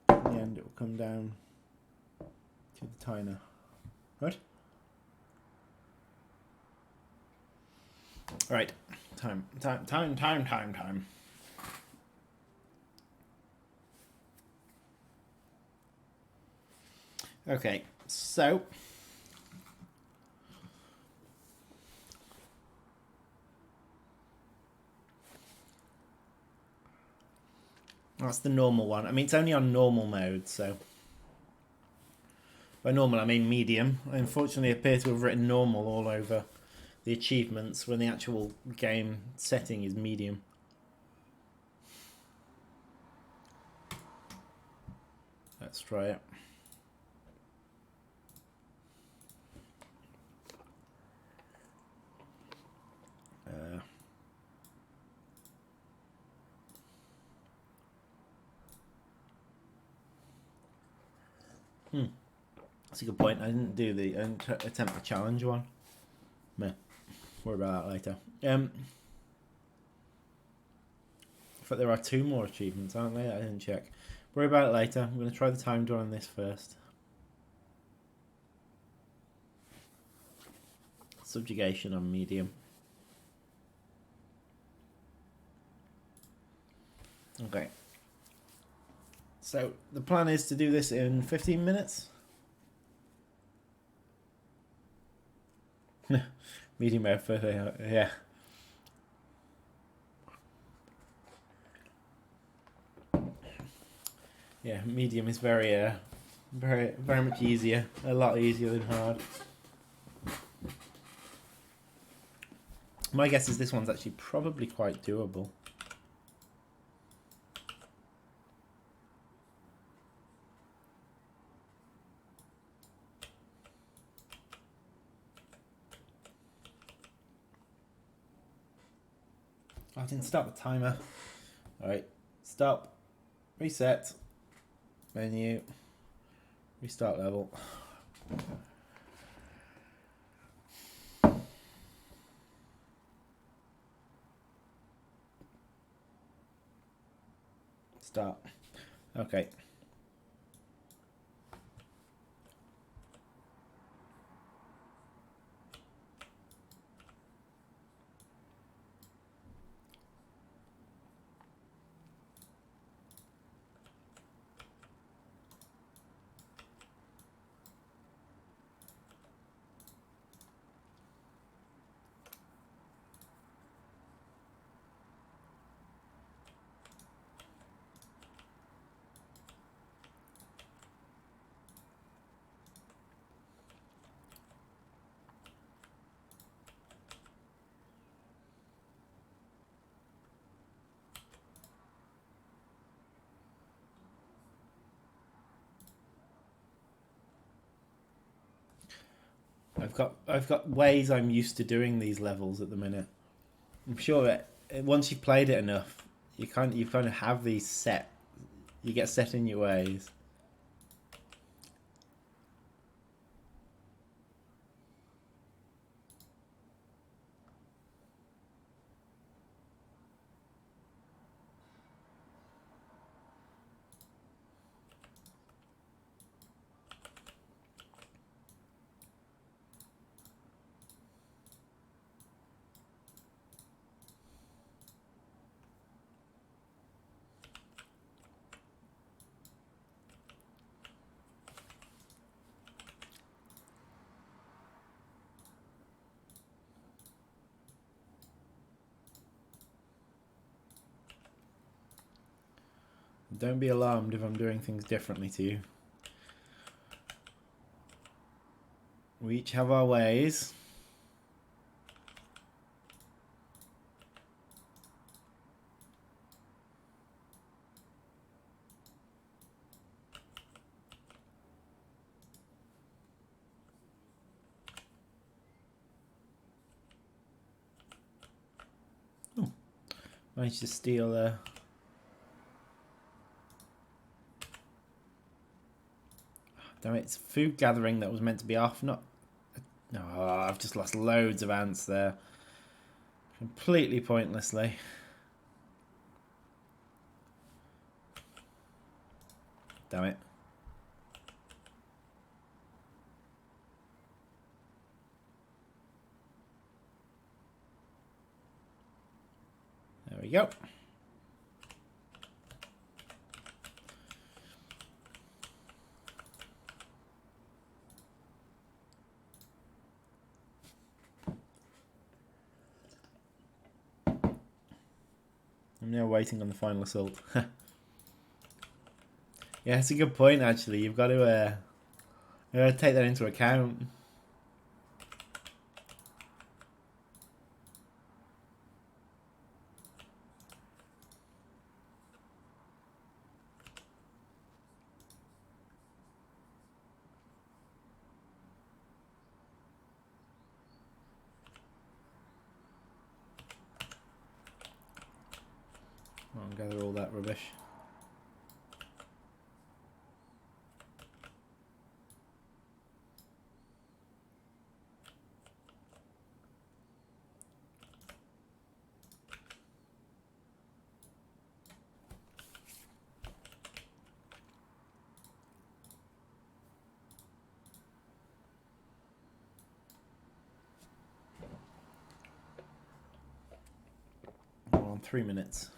In the end, it will come down to the tiner. Right? Right. Time. Okay, so that's the normal one. I mean, it's only on normal mode, so by normal I mean medium. I unfortunately appear to have written normal all over the achievements when the actual game setting is medium. Let's try it. That's a good point. I didn't attempt the challenge one. Meh. Worry about that later. But there are 2 more achievements, aren't there? I didn't check. Worry about it later. I'm going to try the timed one on this first. Subjugation on medium. Okay. So the plan is to do this in 15 minutes. Medium effort, yeah. Yeah, medium is very much easier. A lot easier than hard. My guess is this one's actually probably quite doable. I didn't start the timer. Alright, stop, reset, menu, restart level. Start. Okay. I've got ways I'm used to doing these levels at the minute. I'm sure that once you've played it enough, you kind of have these set. You get set in your ways. Don't be alarmed if I'm doing things differently to you. We each have our ways. Oh, managed to steal Damn it, it's food gathering that was meant to be off, not... No, I've just lost loads of ants there. Completely pointlessly. Damn it. There we go. I'm now waiting on the final assault. Yeah, it's a good point actually. You've got to take that into account. I'll gather all that rubbish. We're on 3 minutes.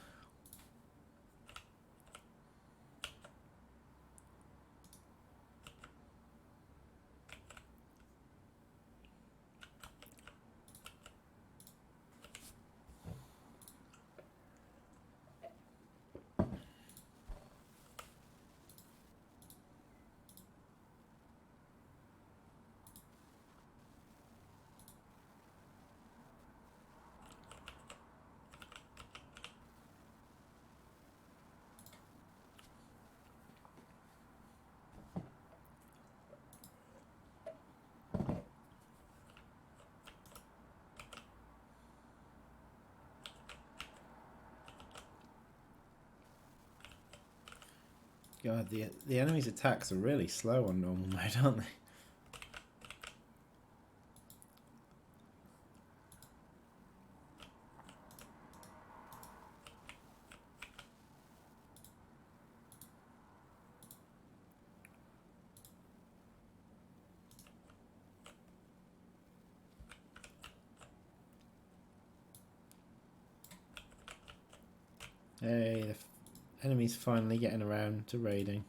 God, the enemy's attacks are really slow on normal mode, aren't they? Hey, the enemy's finally getting around to raiding.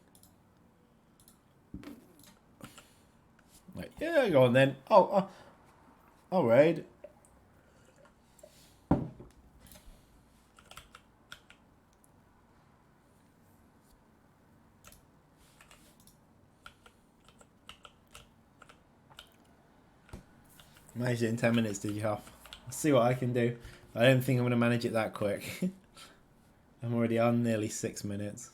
Like, yeah, go on then. I'll raid. Managed it in 10 minutes, did you, Huff? Let's see what I can do. I don't think I'm going to manage it that quick. I'm already on nearly 6 minutes.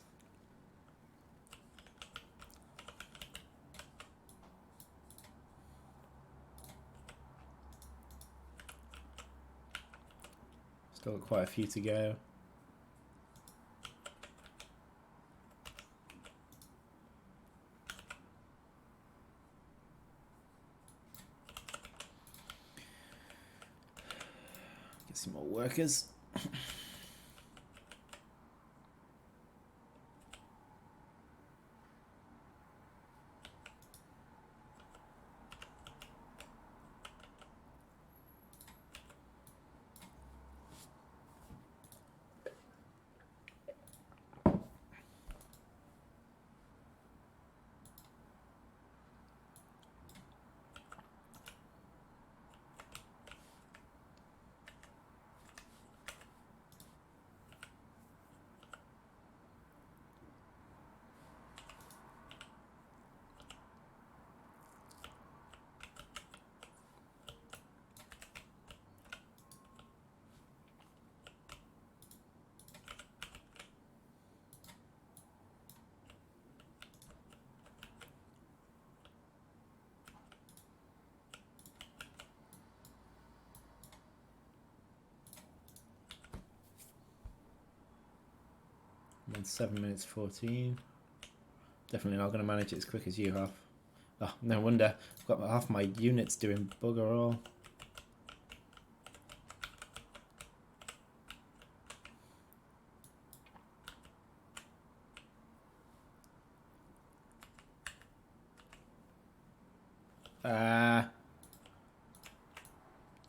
Still got quite a few to go. Get some more workers. I'm on 7 minutes 14. Definitely not going to manage it as quick as you have. Oh, no wonder. I've got half my units doing bugger all.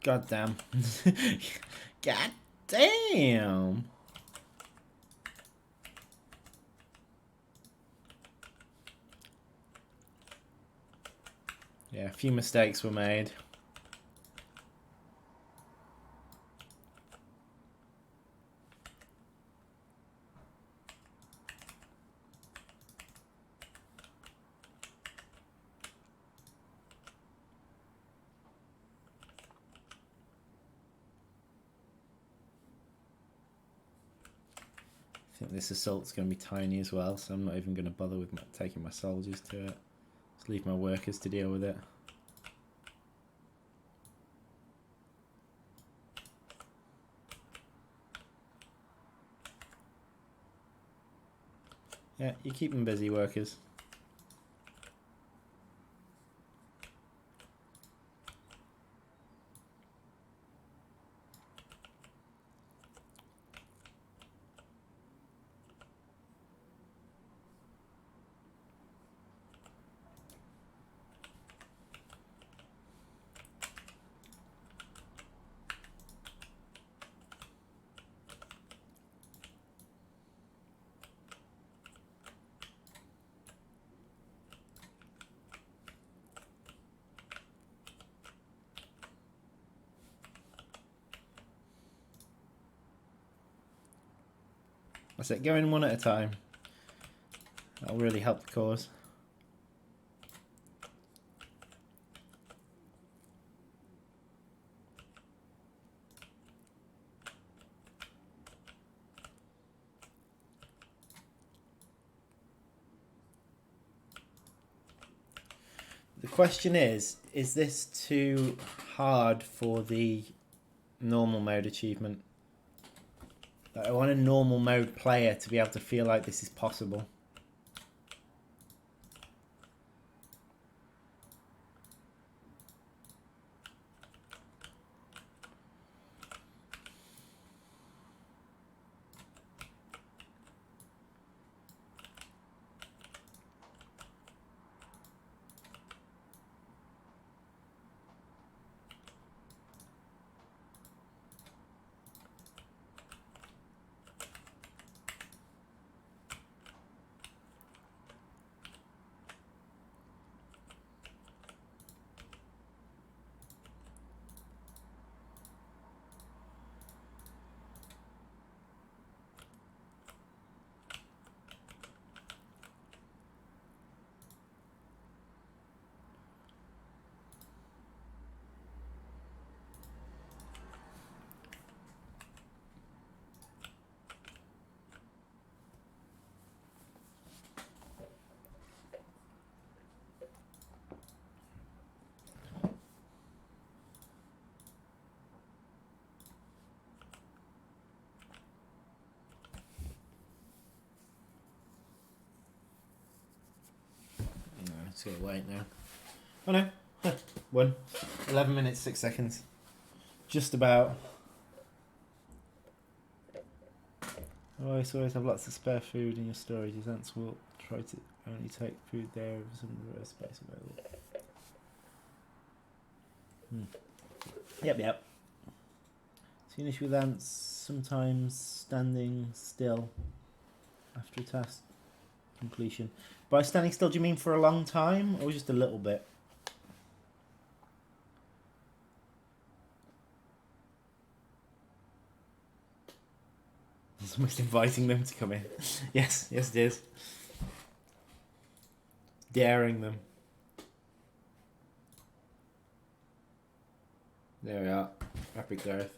God damn. God damn. Yeah, a few mistakes were made. I think this assault's going to be tiny as well, so I'm not even going to bother with taking my soldiers to it. Just leave my workers to deal with it. Yeah, you keep them busy, workers. That's it, go in one at a time. That'll really help the cause. The question is this too hard for the normal mode achievement? Like, I want a normal mode player to be able to feel like this is possible. Just gotta wait now. Oh no. 11 minutes, 6 seconds. Just about. Always have lots of spare food in your storage. Your ants will try to only take food there if some reverse space available. Yep. Finish with ants sometimes standing still after a task completion. By standing still, do you mean for a long time or just a little bit? It's almost inviting them to come in. Yes, it is. Daring them. There we are. Rapid growth.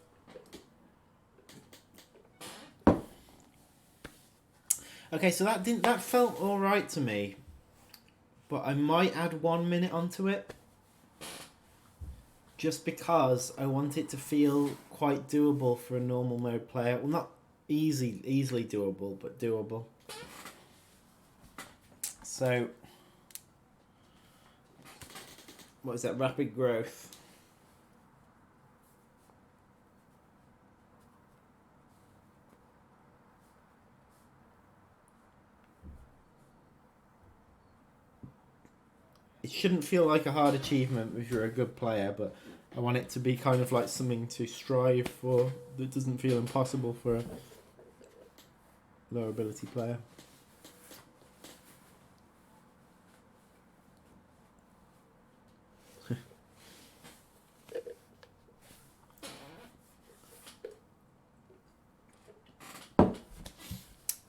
Okay, so that felt all right to me, but I might add 1 minute onto it, just because I want it to feel quite doable for a normal mode player. Well, not easily doable, but doable. So What is that? Rapid growth. It shouldn't feel like a hard achievement if you're a good player, but I want it to be kind of like something to strive for that doesn't feel impossible for a low ability player.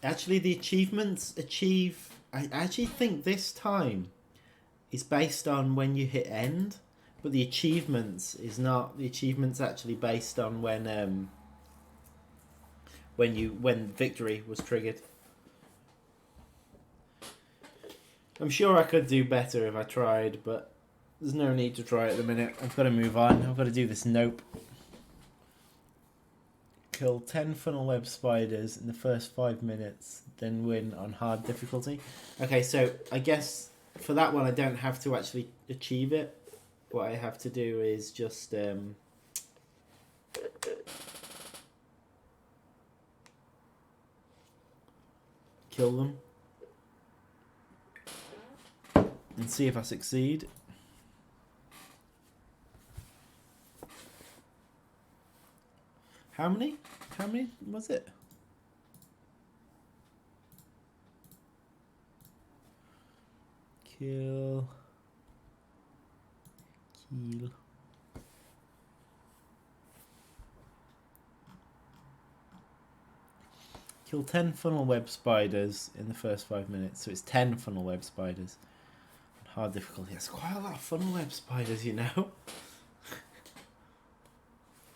Actually, the achievements I actually think this time is based on when you hit end, but the achievements is not. The achievements actually based on when victory was triggered. I'm sure I could do better if I tried, but there's no need to try at the minute. I've got to move on. I've got to do this nope. Kill 10 funnel web spiders in the first 5 minutes, then win on hard difficulty. Okay, so I guess for that one I don't have to actually achieve it. What I have to do is just kill them and see if I succeed. How many? How many was it? Kill. Kill 10 funnel web spiders in the first 5 minutes. So it's 10 funnel web spiders. Hard difficulty. That's quite a lot of funnel web spiders, you know. Are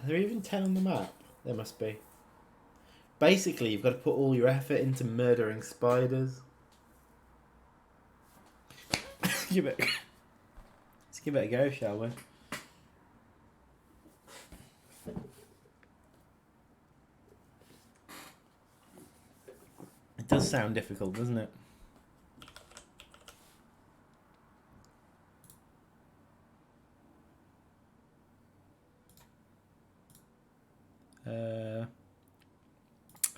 there even 10 on the map? There must be. Basically, you've got to put all your effort into murdering spiders. Let's give it a go, shall we? It does sound difficult, doesn't it?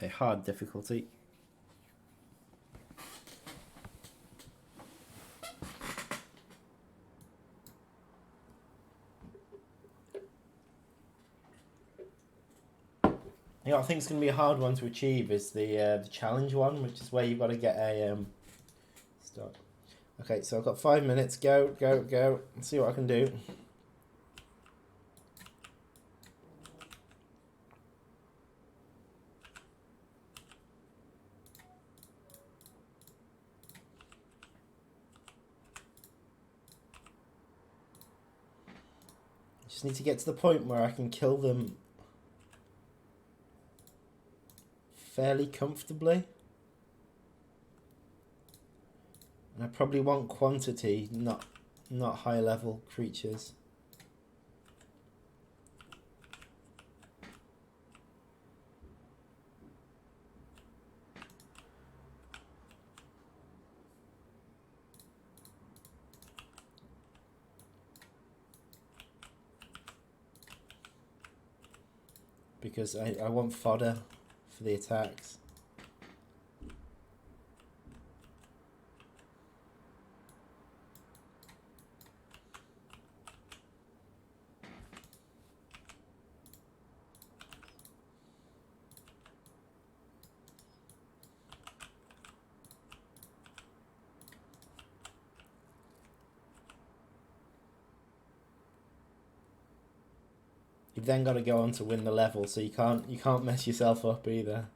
A hard difficulty. You know, I think it's going to be a hard one to achieve is the challenge one, which is where you've got to get a start. Okay, so I've got 5 minutes. Go. Let's see what I can do. Just need to get to the point where I can kill them fairly comfortably. And I probably want quantity, not high level creatures. Because I want fodder for the attacks. You've then got to go on to win the level, so you can't mess yourself up either.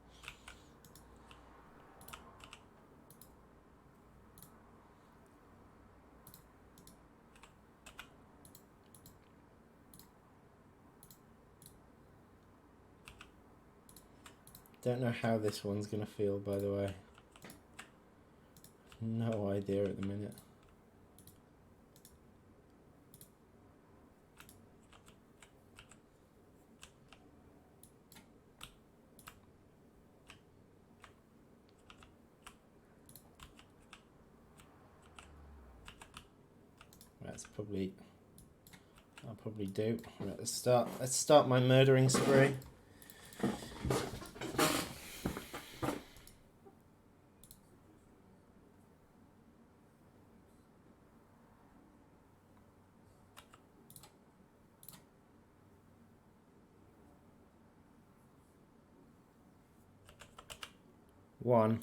Don't know how this one's gonna feel, by the way. No idea at the minute. That's probably I'll probably do. Right, let's start my murdering spree. One.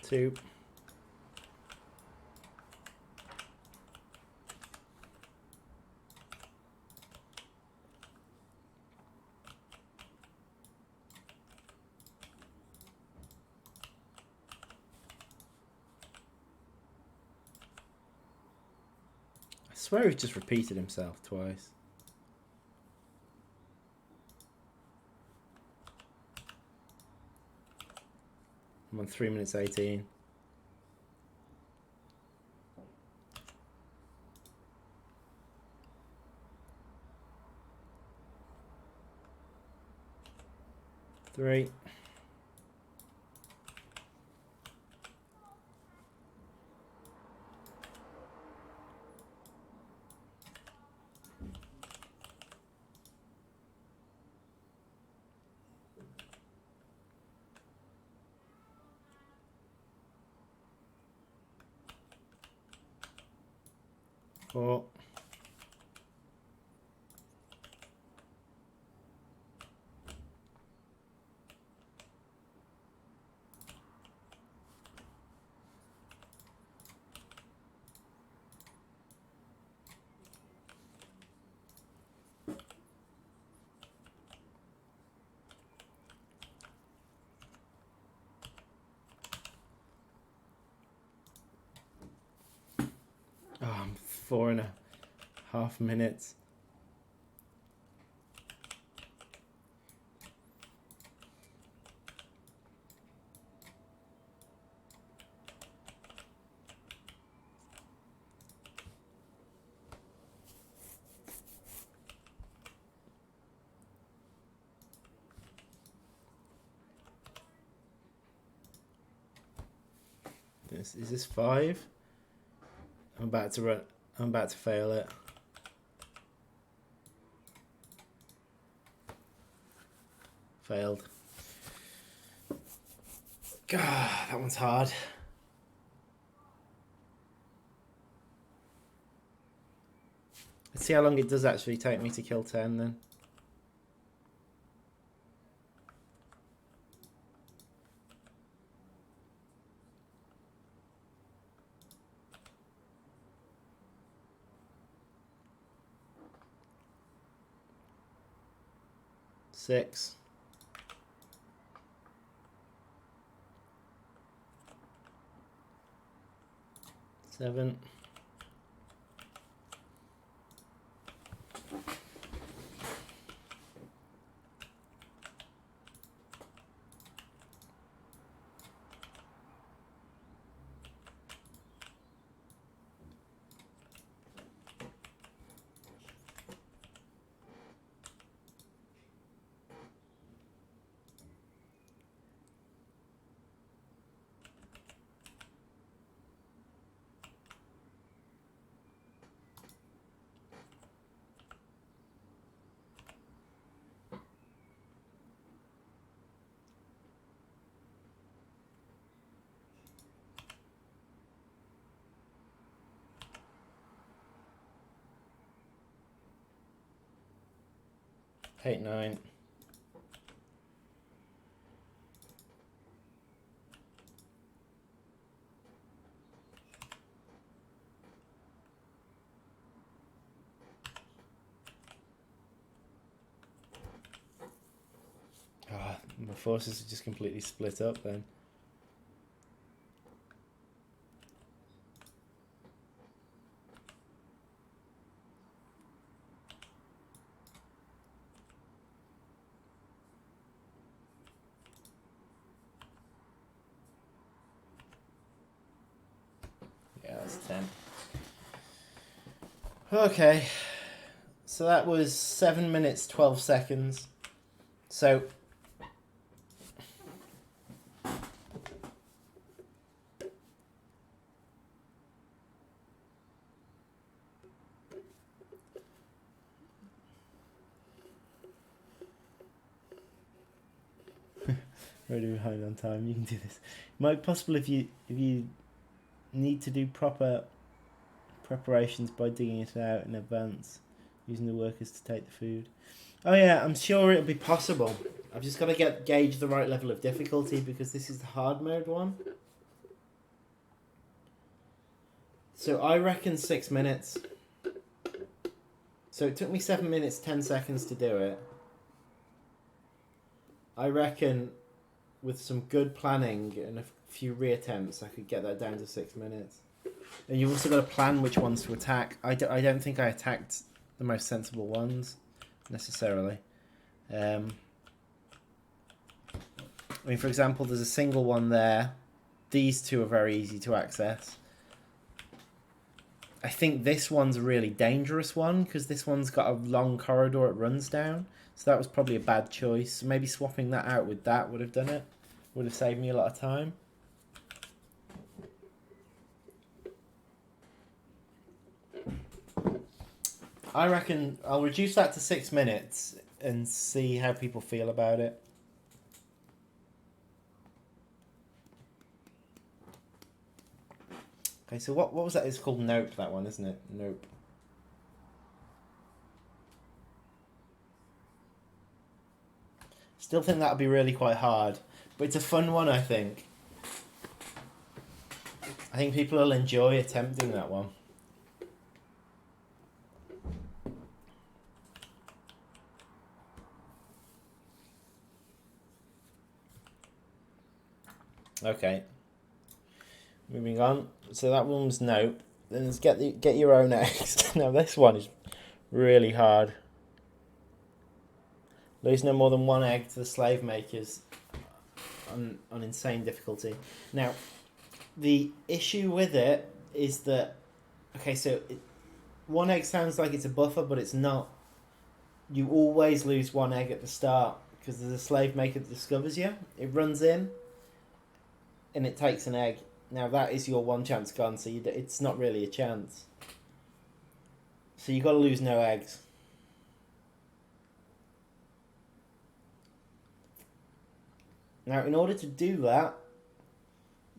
Two. I swear he just repeated himself twice. I'm on 3 minutes 18. Three. Four. Oh, I'm 4.5 minutes. Is this 5? I'm about to fail it. Failed. God, that one's hard. Let's see how long it does actually take me to kill 10 then. Six. Seven. Eight, nine. Oh, my forces are just completely split up then. 10. Okay, so that was 7 minutes 12 seconds. So already behind on time. You can do this. It might be possible if you need to do proper preparations by digging it out in advance, using the workers to take the food. Oh yeah, I'm sure it'll be possible. I've just got to gauge the right level of difficulty because this is the hard mode one. So I reckon 6 minutes. So it took me 7 minutes 10 seconds to do it. I reckon with some good planning and a few reattempts, I could get that down to 6 minutes. And you've also got to plan which ones to attack. I don't think I attacked the most sensible ones, necessarily. I mean, for example, there's a single one there. These two are very easy to access. I think this one's a really dangerous one because this one's got a long corridor it runs down. So that was probably a bad choice. Maybe swapping that out with that would have done it. Would have saved me a lot of time. I reckon I'll reduce that to 6 minutes and see how people feel about it. Okay, so what was that? It's called Nope, that one, isn't it? Nope. Still think that'll be really quite hard, but it's a fun one, I think. I think people will enjoy attempting that one. Okay. Moving on. So that one was Nope. Then let's get your own eggs. Now this one is really hard. Lose no more than one egg to the slave makers on insane difficulty. Now, the issue with it is that, okay, so one egg sounds like it's a buffer, but it's not. You always lose one egg at the start because there's a slave maker that discovers you. It runs in and it takes an egg. Now that is your one chance gone, so it's not really a chance. So you got to lose no eggs. Now, in order to do that,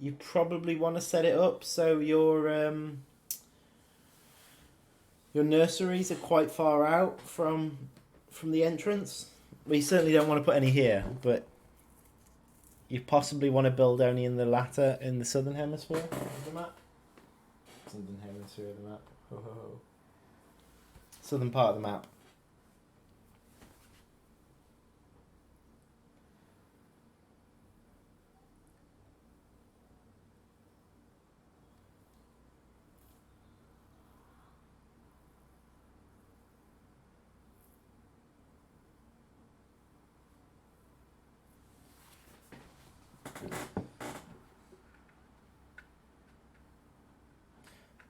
you probably want to set it up so your nurseries are quite far out from the entrance. Well, you certainly don't want to put any here, but you possibly want to build only in the latter, in the southern hemisphere of the map. Southern hemisphere of the map. Ho, ho, ho. Southern part of the map.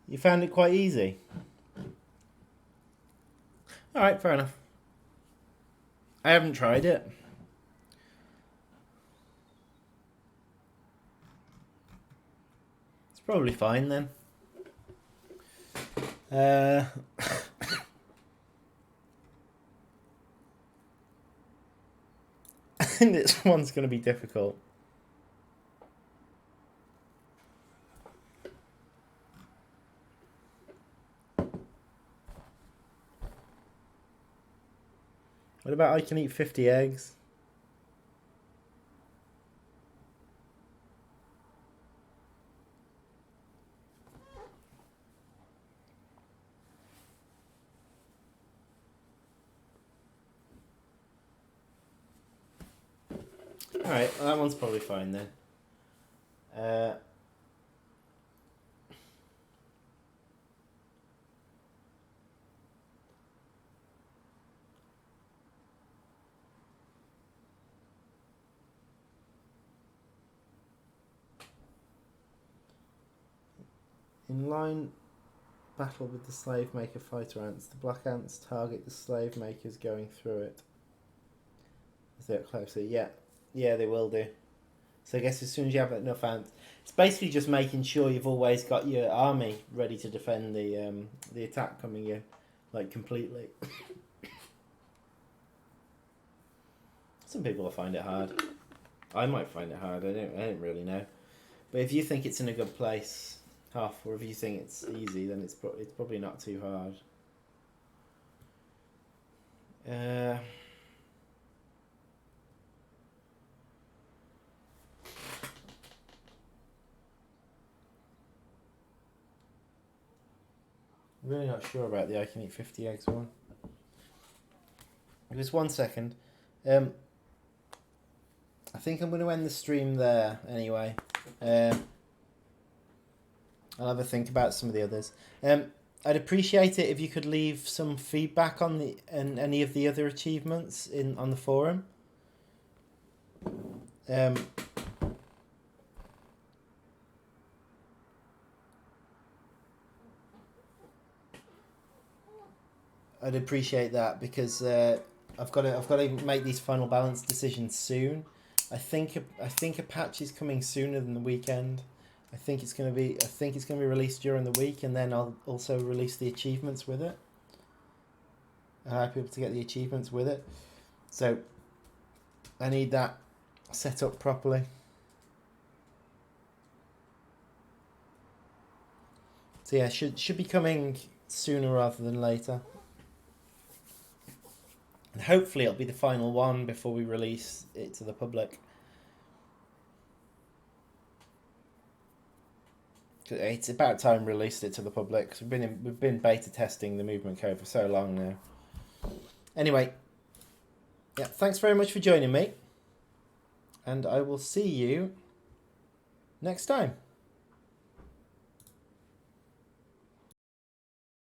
You found it quite easy? Alright, fair enough. I haven't tried it. It's probably fine then. I think this one's going to be difficult. What about I can eat 50 eggs? Alright, well, that one's probably fine then. In line battle with the slave maker fighter ants. The black ants target the slave makers going through it. As they get closer, yeah, they will do. So I guess as soon as you have enough ants, it's basically just making sure you've always got your army ready to defend the attack coming in, like completely. Some people will find it hard. I might find it hard. I don't really know. But if you think it's in a good place, Huff, or if you think it's easy, then it's probably not too hard. I'm really not sure about the I can eat 50 eggs one. Just 1 second. I think I'm going to end the stream there anyway. I'll have a think about some of the others. I'd appreciate it if you could leave some feedback on any of the other achievements on the forum. I'd appreciate that because I've got to make these final balance decisions soon. I think a patch is coming sooner than the weekend. I think it's going to be released during the week, and then I'll also release the achievements with it. I'll be able to get the achievements with it. So I need that set up properly. So yeah, should be coming sooner rather than later. And hopefully it'll be the final one before we release it to the public. It's about time we released it to the public because we've been beta testing the movement code for so long now. Anyway, yeah, thanks very much for joining me, and I will see you next time.